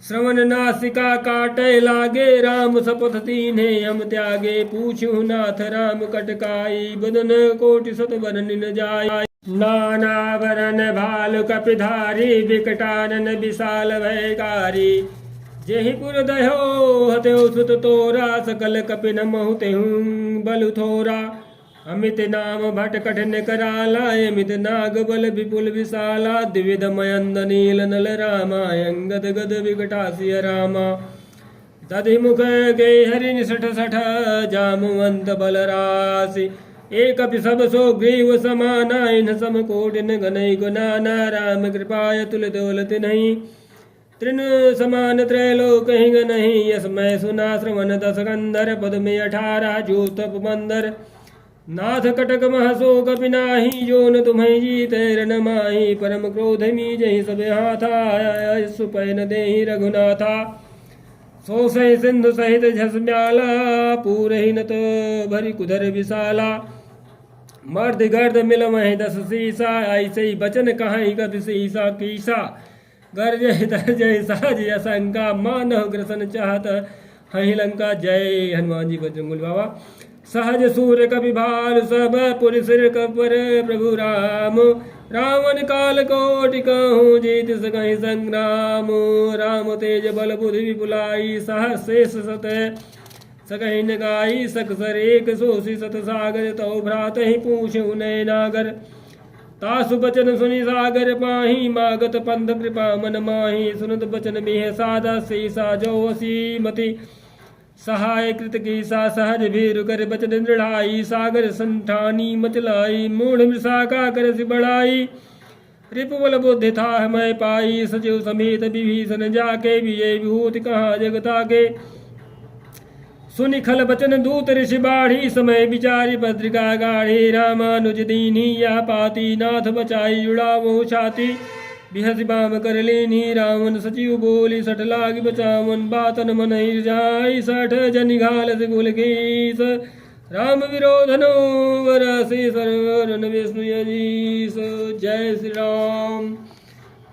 श्रवण नासिका काटे लागे, राम शपथ दीन्हे हम त्यागे। पूछू नाथ राम कटकाई, बदन कोटि सत बरन जाय। नाना वरन भालु कपिधारी, विकटानन विशाल भयकारी। जेहि पुर दह्यो हत्यो सुत तोरा, सकल कपिन महु तेहु बलु थोरा। अमित नाम भट कठिन कराला, अमित नाग बल विपुल विशाला। द्विविध मयंद नील नल रामा, अंगद गद विकटासिय रामा। तदि मुख गे हरि निसठ सठ, जामुवंत बल राशि। एक सब सो ग्रीव समाना, इन सम कोटिन गनई गुनाना। राम कृपाय तुल दौलत नहीं, तृण समान त्रैलोक हिंग नहीं। यस मैं सुना श्रवण दस गंधर, पद में 18 जो तप मंदर। नाथ कटक महसोक बिनाही, जो न तुम्हें जीते रन माही। परम क्रोध मी जही सब हाथा, सुपैन देहि रघुनाथा। सो सही सिंधु सहित झस ब्याला, पूरहि नत भरि कुधर विशाला। मर्द गर्द मिल महि 10 सीसा, ऐसे ही बचन कहाई कपि सीसा कीसा। गर्जय तरजय साज असंका, मानव ग्रसन चाहत हहि लंका। जय हनुमान जी बजरंगबली बाबा। सहज सूर्य कपि भाल, सब पुर सिर कपर प्रभु राम। रावण काल कोटि कहूँ, जीत सकहि संग्राम। राम तेज बल बुद्धि विपुलाई, सहस शेष सत सकहि न गाई। सकसर एक सोषि सत सागर, तौ भ्रात ही पूछहु नय नागर। तासु बचन सुनि सागर पाही, मागत पंथ कृपा मन माही। सुनत बचन बिह सादा, सीसा जो असीमति। सहाय कृत की सा सहज भीरु, कर बचन दृढ़ाई। सागर संठानी मचलाई, मूढ़ मृषा कर सि बढ़ाई। रिपुबल बुद्धि था मैं पाई, सचिव समेत विभीषण जाके। विजय विभूति कहाँ जगता के। सुनि खल बचन दूत ऋषि बाढ़ी, समय विचारि भद्रिका गाढ़ी। रामानुज दीनी या पाती, नाथ बचाई जुड़ा वो छाती। बिहसि बाम कर लेनी, रावण सचिव बोली। सठ लाग बचावन, बातन मन जाई। सठ जनि घाल से गुल गीस, राम विरोधनो वरसि सरवरन विष्णु यजीस। जय श्री राम।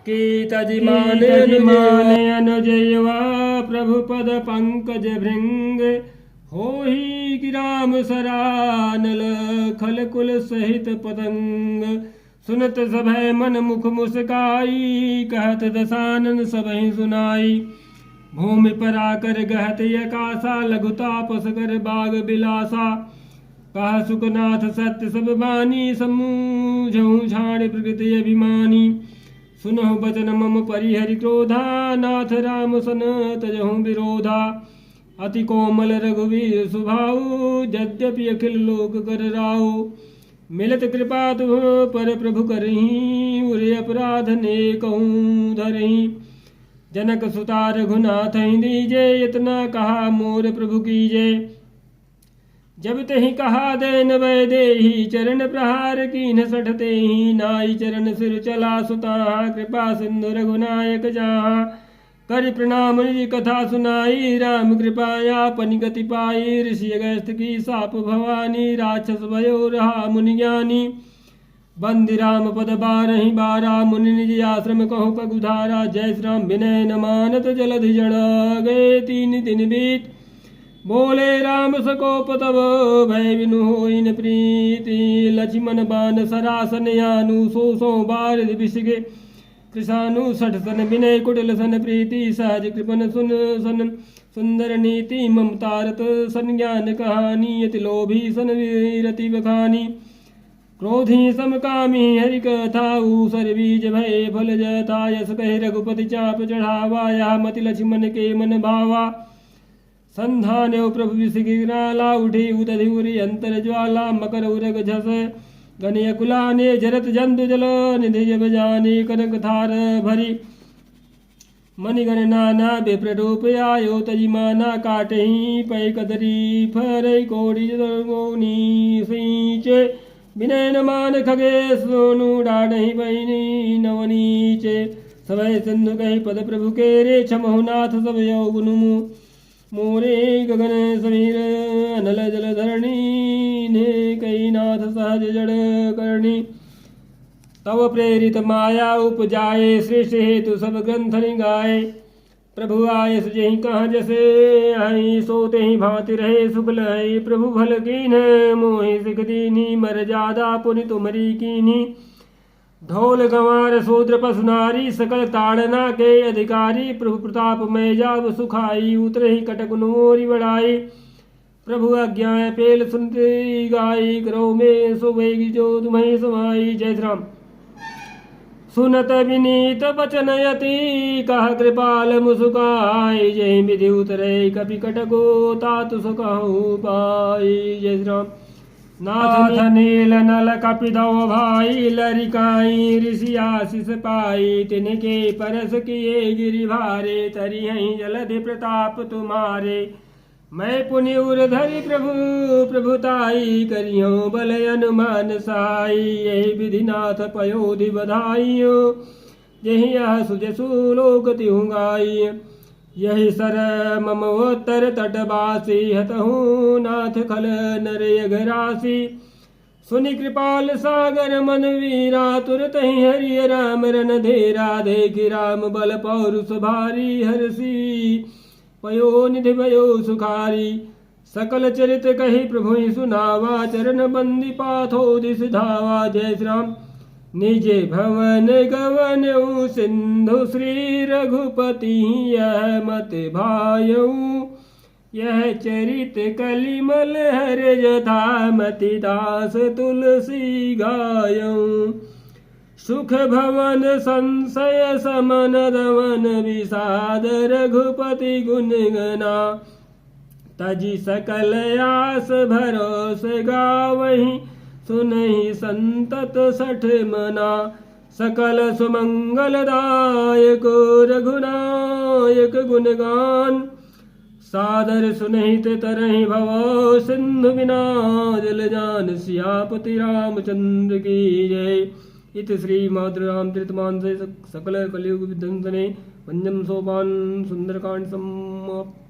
कीता जी माने अनुजयवा, प्रभु पद पंकज भृंग। होहि कि राम सरानल, खल कुल सहित पतंग। सुनत सभय मन मुख मुस्काई, कहत दसानन सबहि सुनाई। भूमि पर आकर गहत यकासा, लघु तापस कर बाग बिलासा। कह सुखनाथ सत्य सब बानी, समूझहु झाड़ प्रकृति अभिमानी। सुनहु बचन मम परिहरि क्रोधा, नाथ राम सन तजहु विरोधा। अति कोमल रघुवीर सुभाऊ, यद्यपि अखिल लोक कर राऊ। मिलत कृपा तुम पर प्रभु करही, उरे अपराध ने कहूँ धरही। जनक सुता रघुनाथ ही दीजे, इतना कहा मोर प्रभु कीजे। जब तहि कहा देन वै देही, चरण प्रहार कीन्ह सठते ही। नाई चरण सिर चला सुता, कृपा सिंधु रघुनायक जहाँ। कर प्रणाम निज कथा सुनाई, राम कृपाया पनि गति पाई। ऋषि अगस्त्य की साप भवानी, राक्षस भयो रहा मुनि ज्ञानी। बंदी राम पद बारहि बारा मुनि निज आश्रम कहु पगुधारा। जय श्री राम विनय न मानत जलधि जड़ गए 3 दिन बीत। बोले राम सकोप तब भय विनु होई न प्रीति। लक्ष्मण बान सरासन यानु सो बार विषगे। कृषानु सठ सन विनय कुटिल सन प्रीति। सहज कृपन सुन सन सुंदर नीति। ममतारत सन ज्ञान कहानी। अति लोभी सन वीरति बखानी। क्रोधी समकामी हरि कथाऊ। सर बीज भय फल जथा। यस कहे रघुपति चाप चढ़ावा। या मति लक्ष्मण के मन भावा। संधान प्रभु विषगिराला। उठी उदधि उरी अंतर ज्वाला। मकर उरग झस गणय कुलाने। जरत जंतु जल निधि जब जाने। कनक थार भरी मणिगण नाना। विप्ररूप आयो तजी माना। काटही पै कदरी फरई कोड़ी गोनी सींचे। विनय न मान खगे सोनु डाढ़ही बहिनी नवनीचे। सवय सिंधु कही पद प्रभु के रे। क्षमहु नाथ सब यौगुनु मोरे। गगन समीर अनल जल धरणी। ने कही नाथ सहज जड़ करणी। तव प्रेरित माया उपजाए। श्रेष्ठ हेतु सब ग्रंथ गाए। प्रभु आय सुजहि कहाँ जैसे। आई सोते ही भांति रहे सुखल है। प्रभु भल कीन मोहि सिख दीनी। मर जादा पुनि तुमरी कीनी। ढोल गंवार शूद्र पशु नारी। सकल ताड़ना के अधिकारी। प्रभु प्रताप में जाब सुखाई। उतरे ही कटक नोरी बढ़ाई। प्रभु आज्ञा पेल सुनती गाई। करो में सुबेगी जो तुम्हें समाई। जय श्री राम। सुनत विनीत बचन यति। कह कृपाल मुसुकाई। जय विधि उतरे कपि कटको। तातु सुकहु पाई। जय श्री राम। नाथ नील नल कपिदो भाई। लरिकाई ऋषि आशीष पाई। तिनके परस किए गिरि भारे। तरि हहीं जलधि प्रताप तुम्हारे। मैं पुनि उरधरि प्रभु प्रभुताई। करियो बल अनुमान साई। यही विधिनाथ पयोधि बधाइयो। यही यह सुजसु लोकति गाई। यही सर ममोत्तर तटवासी। हतहु नाथ खल नर यघरासी। सुनि कृपाल सागर मन वीरा। तुरत ही हरि राम रन धेरा। देखि राम बल पौरुष भारी। हरसी पयो निधि भयो सुखारी। सकल चरित कही प्रभु सुनावा। चरण बंदी पाथो दिस धावा। जय श्री राम। निज भवन गवन सिंधु श्री रघुपति। यह मत भायऊ। यह चरित कलिमल हर जथा। मति दास तुलसी गायऊ। सुख भवन संशय समन दमन विषाद। रघुपति गुण गना। तजी सकल आस भरोस गावही। सुनहि संतत सठ मना। सकल सुमंगलदायक रघुनायक गुणगान। सादर सुनहित तरहि भव सिंधु बिना। जल जान सियापति रामचंद्र की जय। इत श्री माधुर रामचरितमानसे सकल कलियुग विध्वंसने पंचम सोपान सुंदरकांड समाप्त।